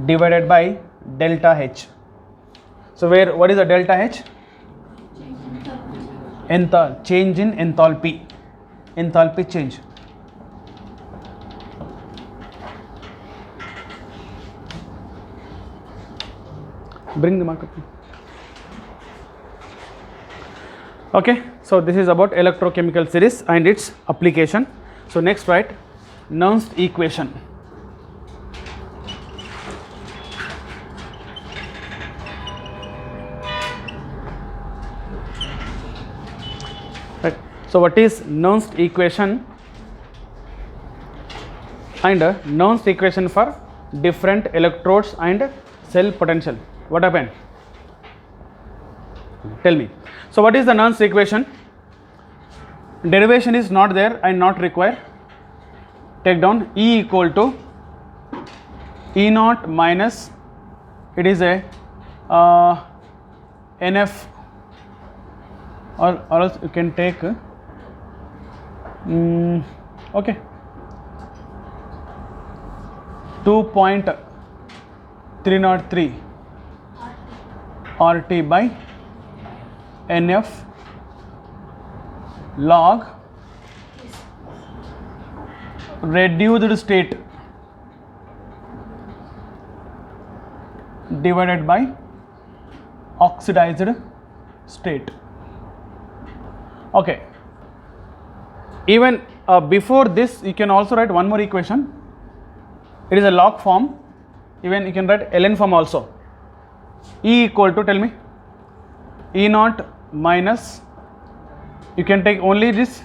S1: divided by delta H. So what is the delta H? Change in enthalpy change. Bring the marker. Okay, so this is about electrochemical series and its application. So next, write Nernst equation. Right. So what is Nernst equation and Nernst equation for different electrodes and cell potential? What happened? Tell me. So what is the Nernst equation? Derivation is not there and not required. Take down E equal to E naught minus, it is a NF, or else you can take okay, 2.303 RT by NF log reduced state divided by oxidized state. Okay, even before this you can also write one more equation. It is a log form. Even you can write ln form also. E equal to, tell me, E naught minus, you can take only this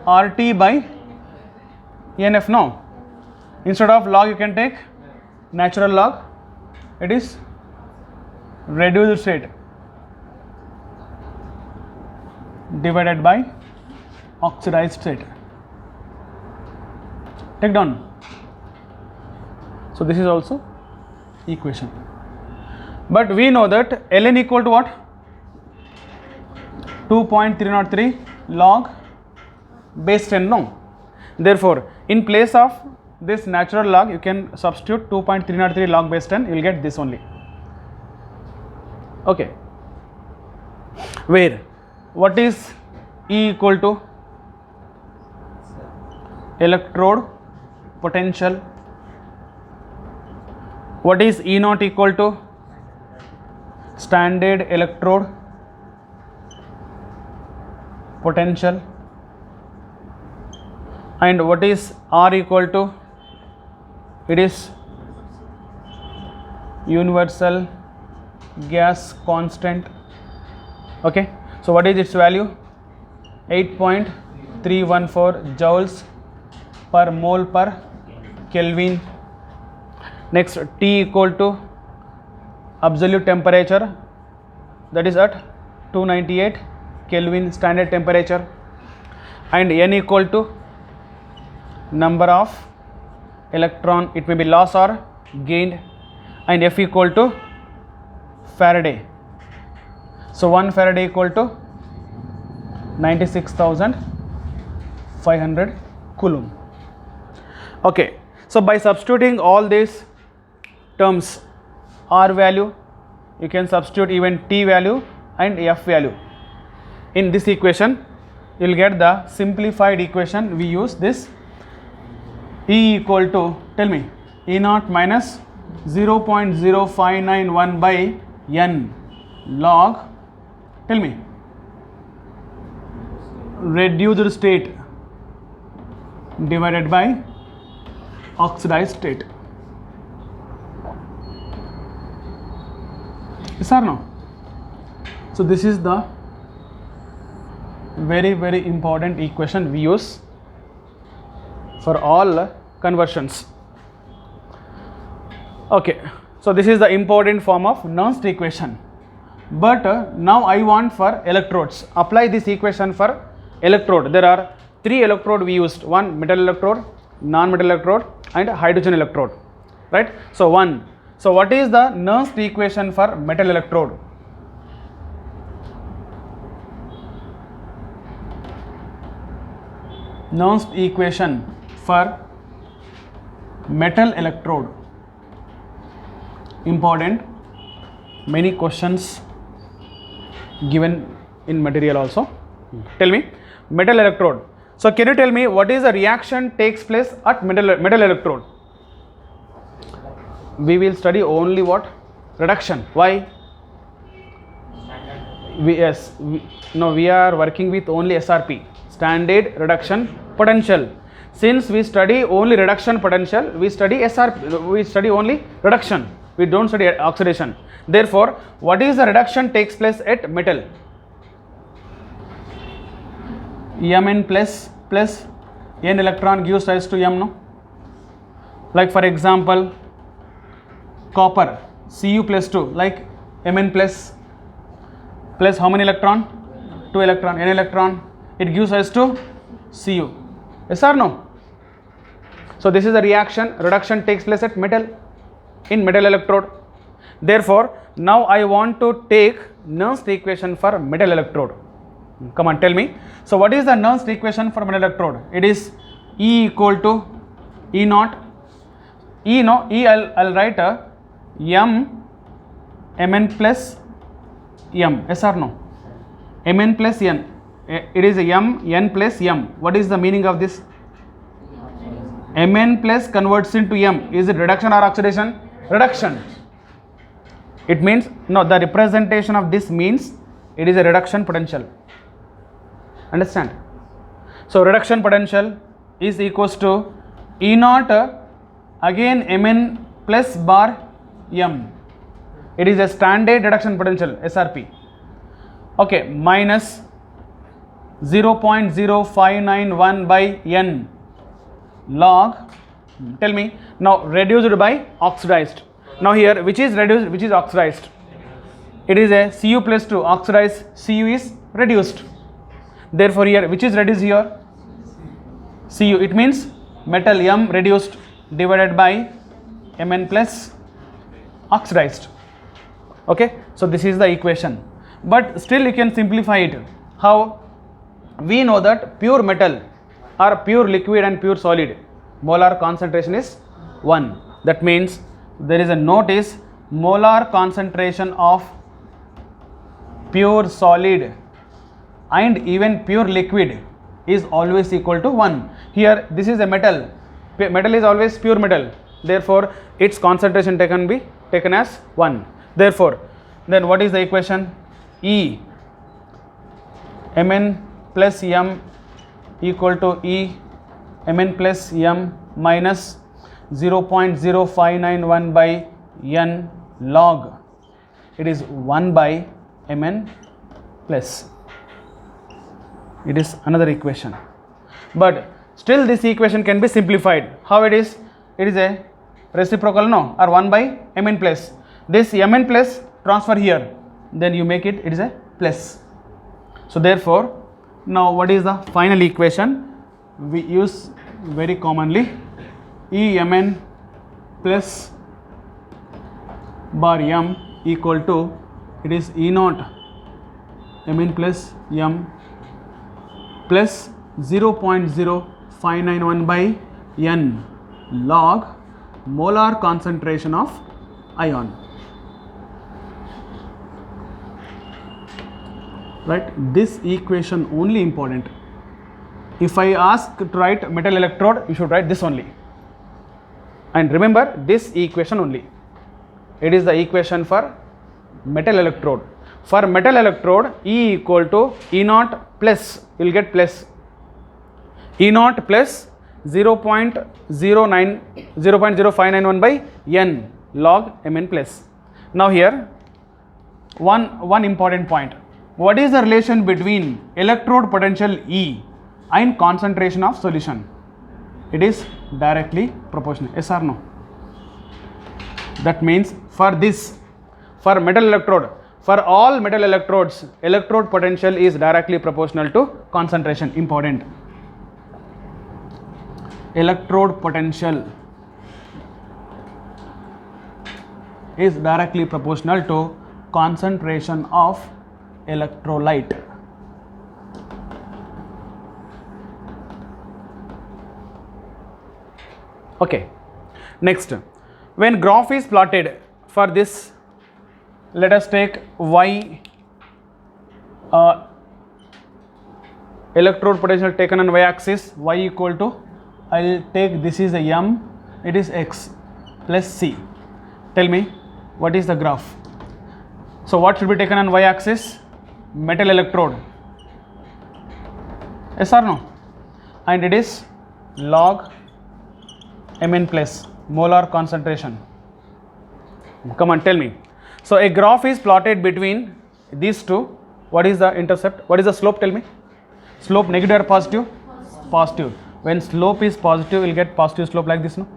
S1: RT by NF. No, instead of log you can take natural log. It is reduced state divided by oxidized state. Take down. So this is also equation. But we know that ln equal to what? 2.303 log base 10. No. Therefore, in place of this natural log, you can substitute 2.303 log base 10. You will get this only. Okay. Where? What is E equal to? Electrode potential. What is E naught equal to? Standard electrode potential. And what is R equal to? It is universal gas constant. Okay, so what is its value? 8.314 joules per mole per Kelvin. Next, T equal to absolute temperature, that is at 298 Kelvin standard temperature, and N equal to number of electron, it may be loss or gained and F equal to Faraday. So 1 Faraday equal to 96,500 Coulomb. Okay, so by substituting all these terms, R value, you can substitute even T value and F value in this equation, you will get the simplified equation. We use this E equal to, tell me, E naught minus 0.0591 by N log, tell me, reduced state divided by oxidized state. Yes or no? So this is the very important equation we use for all conversions. Okay, so this is the important form of Nernst equation. But now I want for electrodes. Apply this equation for electrode. There are 3 electrode we used. One metal electrode, non-metal electrode and hydrogen electrode, right? So one. So what is the Nernst equation for metal electrode? Nernst equation for metal electrode. Important, many questions given in material also. Tell me, metal electrode. So can you tell me what is the reaction takes place at metal electrode? We will study only what? Reduction. Why? We are working with only SRP, standard reduction potential. Since we study only reduction potential, we study SRP, we study only reduction. We don't study oxidation. Therefore, what is the reduction takes place at metal? Mn plus n electron gives rise to m, no? Like for example, copper Cu plus 2, like Mn plus how many electron? 2 electron, n electron, it gives rise to Cu. Yes or no? So this is the reaction, reduction takes place at metal, in metal electrode. Therefore, now I want to take Nernst equation for metal electrode. Come on, tell me. So what is the Nernst equation for metal electrode? It is E equal to E naught. I'll write Mn plus M. Yes or no? Mn plus N. It is n plus M. What is the meaning of this? Mn plus converts into M. Is it reduction or oxidation? Reduction. It means, no, the representation of this means it is a reduction potential. Understand? So reduction potential is equals to E naught again Mn plus bar M. It is a standard reduction potential, SRP. Okay, minus 0.0591 by N log, tell me, now reduced by oxidized. Now here, which is reduced, which is oxidized? It is a Cu plus 2, oxidized Cu is reduced. Therefore here, which is reduced here? Cu, it means metal M reduced divided by Mn plus oxidized. Okay, so this is the equation. But still you can simplify it. How? We know that pure metal or pure liquid and pure solid, molar concentration is 1. That means there is a note is molar concentration of pure solid and even pure liquid is always equal to 1. Here this is a metal. Metal is always pure metal. Therefore its concentration taken as 1. Therefore, then what is the equation? E Mn plus M equal to E Mn plus M minus 0.0591 by N log. It is 1 by Mn plus. It is another equation. But still this equation can be simplified. How it is? It is a reciprocal, no, or 1 by Mn plus. This Mn plus transfer here, then you make it is a plus. So therefore, now what is the final equation? We use very commonly E Mn plus bar m equal to, it is E naught Mn plus m plus 0.0591 by n log molar concentration of ion. Right, this equation only important. If I ask to write metal electrode, you should write this only, and remember this equation only. It is the equation for metal electrode. For metal electrode, E equal to E naught plus, you will get plus E naught plus 0.0591 by n log Mn plus. Now here one important point. What is the relation between electrode potential E and concentration of solution? It is directly proportional. Yes or no? That means for this, for metal electrode, for all metal electrodes, electrode potential is directly proportional to concentration. Important. Electrode potential is directly proportional to concentration of electrolyte. Okay, next, when graph is plotted for this, let us take y electrode potential taken on y axis, y equal to, I will take, this is a m, it is x plus c. Tell me what is the graph. So what should be taken on y axis? Metal electrode. Yes or no? And it is log Mn plus molar concentration. Come on, tell me. So a graph is plotted between these two. What is the intercept? What is the slope? Tell me. Slope negative or positive? Positive. When slope is positive, you will get positive slope like this, no?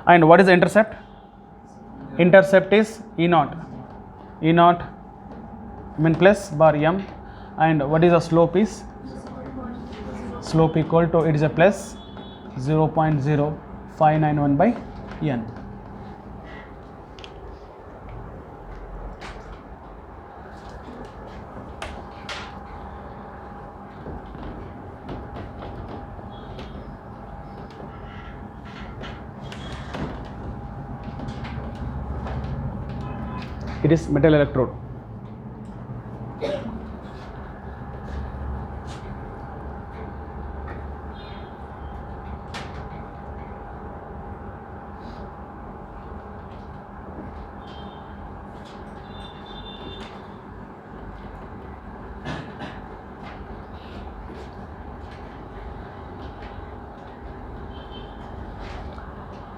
S1: And what is the intercept? Intercept is E naught. E naught Mn plus bar m, and what is the slope is? Slope equal to, it is a plus 0.0591 by n. It is metal electrode.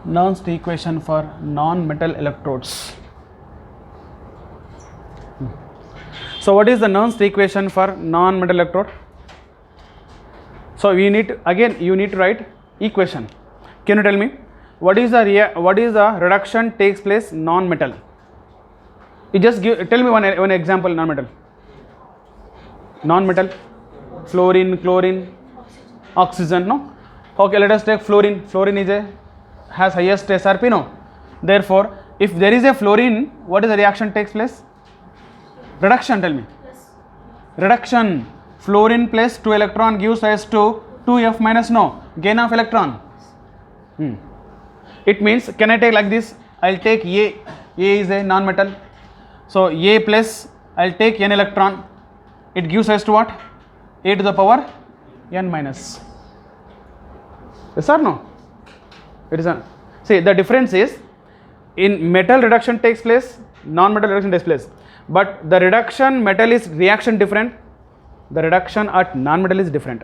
S1: Nernst equation for non-metal electrodes. So what is the Nernst equation for non-metal electrode? So we need to, again you need to write equation. Can you tell me what is the reduction takes place non-metal? You just tell me one example. Non-metal, fluorine, chlorine, oxygen, no? Okay, let us take fluorine. Fluorine has highest SRP, no? Therefore, if there is a fluorine, what is the reaction takes place? Reduction, tell me. Yes. Reduction. Fluorine plus 2 electron gives rise to 2F minus, no? Gain of electron. It means, can I take like this? I will take A. A is a non-metal. So A plus, I will take n electron. It gives rise to what? A to the power n minus. Yes or no? It is a, see, the difference is, in metal reduction takes place, non-metal reduction takes place, but the reduction metal is reaction different, the reduction at non-metal is different,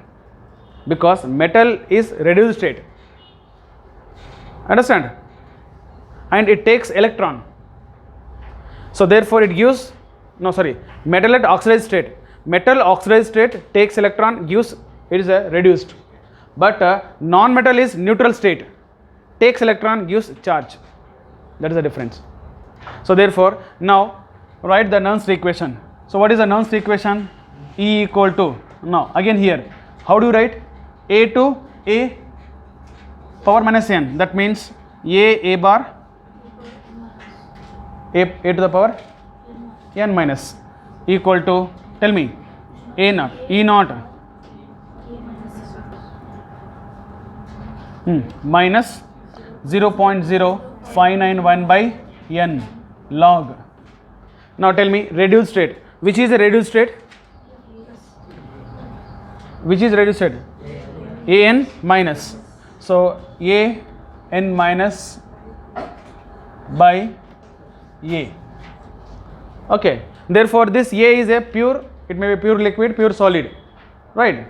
S1: because metal is reduced state, understand, and it takes electron. So therefore it gives, no sorry, metal at oxidized state, metal oxidized state takes electron, gives, it is a reduced, but non-metal is neutral state, takes electron, gives charge. That is the difference. So therefore now write the Nernst equation. So what is the Nernst equation? E equal to, now again here, how do you write? A to A power minus n, that means A bar a to the power n minus equal to, tell me, a naught, e naught minus 0.0591 by n log. Now tell me reduced rate. Which is a reduced rate? Which is reduced rate? an minus. So a n minus by a. Okay. Therefore, this a is a pure. It may be pure liquid, pure solid, right?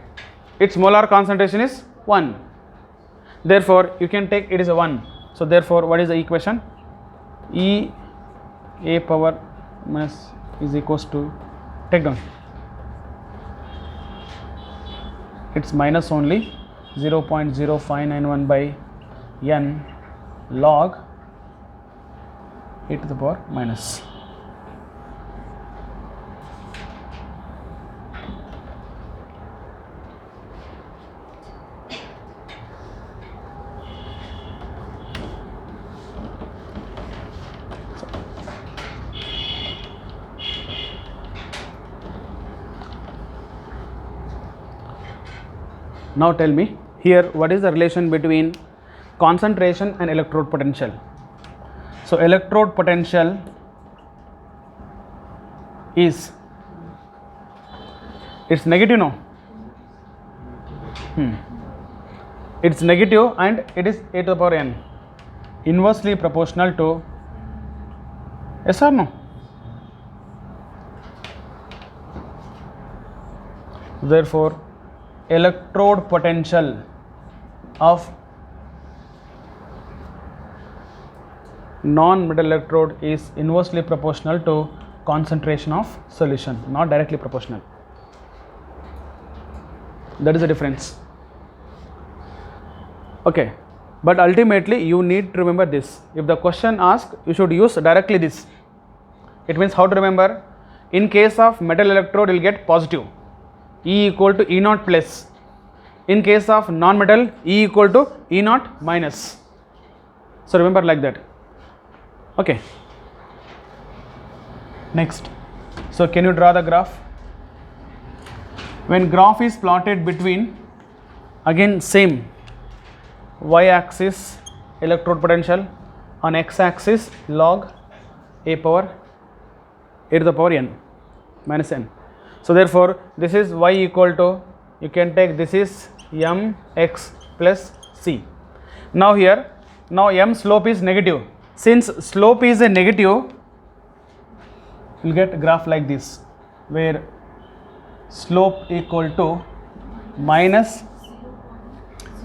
S1: Its molar concentration is 1. Therefore, you can take it is a 1. So therefore, what is the equation? E a power minus is equals to, take down, it's minus only 0.0591 by n log a to the power minus. Now tell me here, what is the relation between concentration and electrode potential? So electrode potential is, it's negative, no? It's negative and it is a to the power n, inversely proportional to, yes or no? Therefore, electrode potential of non-metal electrode is inversely proportional to concentration of solution, not directly proportional. That is the difference. Okay, but ultimately you need to remember this. If the question asks, you should use directly this. It means how to remember? In case of metal electrode, you will get positive, E equal to E naught plus. In case of non-metal, E equal to E naught minus. So remember like that. Okay. Next. So can you draw the graph? When graph is plotted between, again same, y-axis electrode potential, on x-axis log a power a to the power n minus n. So therefore, this is y equal to, you can take this is m x plus c. Now here, now m slope is negative. Since slope is a negative, you will get a graph like this, where slope equal to minus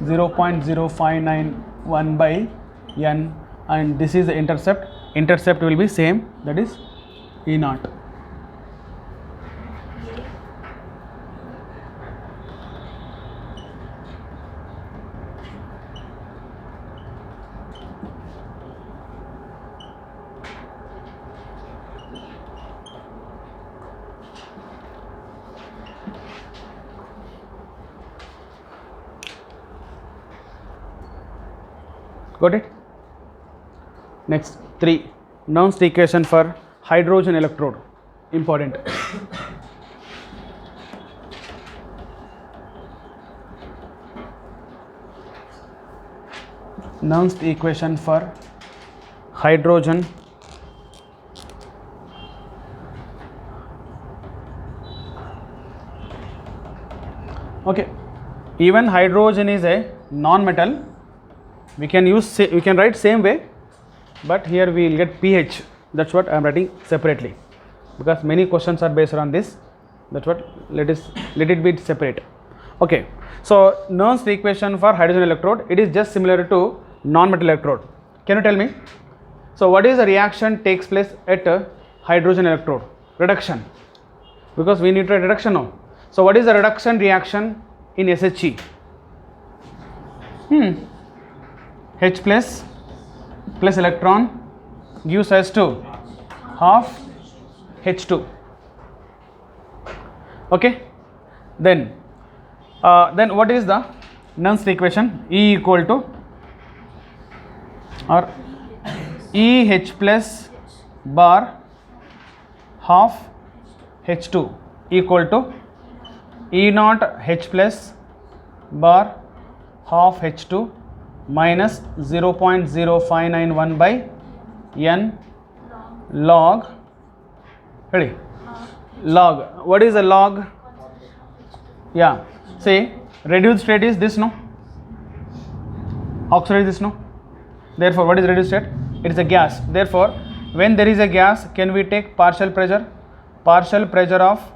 S1: 0.0591 by n, and this is the intercept. Intercept will be same, that is E naught. Got it? Next, 3. Nernst equation for hydrogen electrode. Important. Nernst equation for hydrogen okay. Even hydrogen is a non-metal. We can use, we can write same way, but here we will get pH. That's what I am writing separately, because many questions are based on this. That's what, let it be separate. Okay. So Nernst equation for hydrogen electrode, it is just similar to non-metal electrode. Can you tell me? So what is the reaction takes place at hydrogen electrode? Reduction, because we need to write reduction now. So what is the reduction reaction in SHE? H plus electron gives us to half H2. Okay. Then what is the Nernst equation? E equal to, or EH plus bar half H2 equal to E naught H plus bar half H2 minus 0.0591 by n log, ready, log, what is a log? Yeah, say reduced state is this, no, oxide is this, no, therefore what is reduced state? It is a gas. Therefore when there is a gas, can we take partial pressure of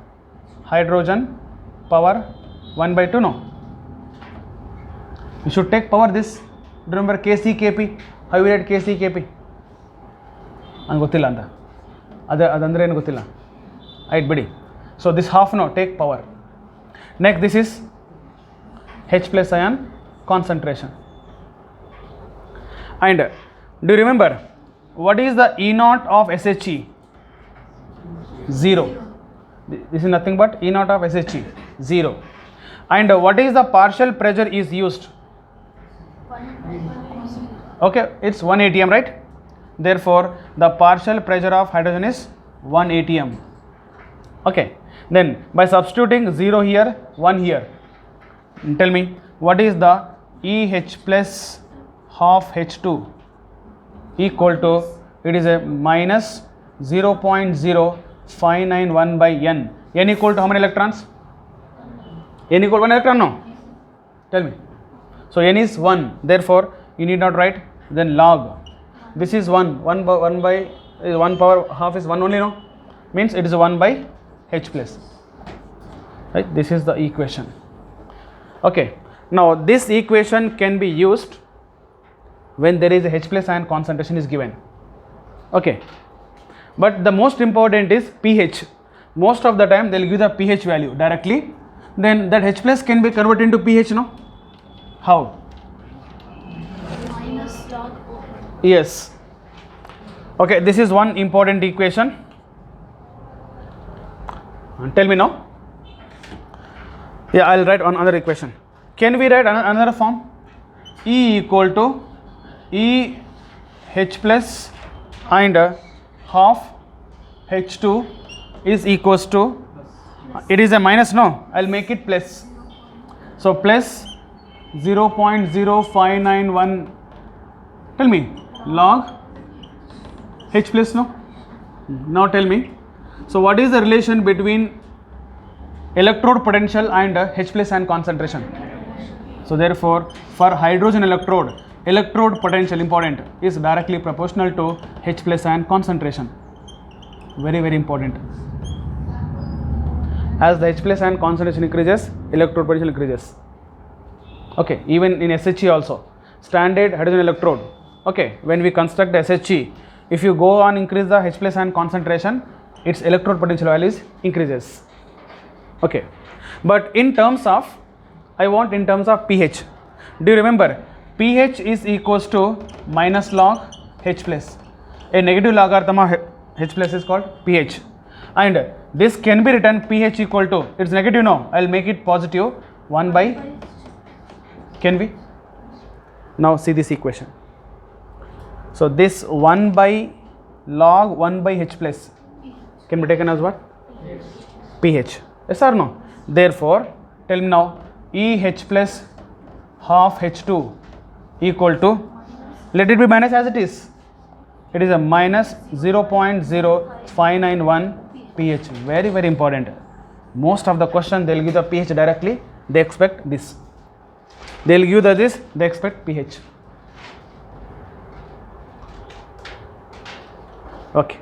S1: hydrogen power 1 by 2, no, you should take power this. Remember Kc Kp, how we write Kc Kp and ಗೊತ್ತಿಲ್ಲ ಅಂತ ಅದಂದ್ರೆ ಏನು ಗೊತ್ತಿಲ್ಲ, ಆಯ್ತು ಬಿಡಿ. So this half, no, take power. Next this is H plus ion concentration. And do you remember what is the E naught of SHE? 0. This is nothing but E naught of SHE, 0. And what is the partial pressure is used? Okay, it's 1 atm, right? Therefore the partial pressure of hydrogen is 1 atm. Okay, then by substituting 0 here, 1 here, tell me what is the EH plus half H2 equal to, it is a minus 0.0591 by n. N equal to how many electrons? N equal to 1 electron, no? Tell me. So n is 1, therefore you need not write, then log, this is 1 power half is 1 only, no, means it is 1 by H plus, right? This is the equation. Okay, now this equation can be used when there is a H plus ion concentration is given. Okay, but the most important is pH. Most of the time they will give the pH value directly, then that H plus can be converted into pH, no? How?
S2: Minus log O.
S1: Yes. Okay, this is one important equation. Tell me now. Yeah, I'll write on another equation. Can we write another form? E equal to E H plus and half H2 is equals to, it is a minus, no, I'll make it plus. So plus 0.0591, tell me, log H plus, no? Now tell me, so what is the relation between electrode potential and H plus ion concentration? So therefore for hydrogen electrode potential, important, is directly proportional to H plus ion concentration. Very, very important. As the H plus ion concentration increases, electrode potential increases. Okay, even in SHE also, standard hydrogen electrode, okay, when we construct the SHE, if you go on increase the H plus ion concentration, its electrode potential values increases. Okay, but in terms of, I want in terms of pH. Do you remember pH is equals to minus log H plus. A negative logarithm of H plus is called pH, and this can be written pH equal to, it's negative, no, I'll make it positive, 1 by, can we? Now see this equation. So this 1 by log 1 by H plus can be taken as what? pH. Yes or no? Therefore tell me now, EH plus half H2 equal to, let it be minus as it is, it is a minus 0.0591 pH. Very, very important. Most of the question they will give the pH directly, they expect this. They will give the this, they expect pH. Okay.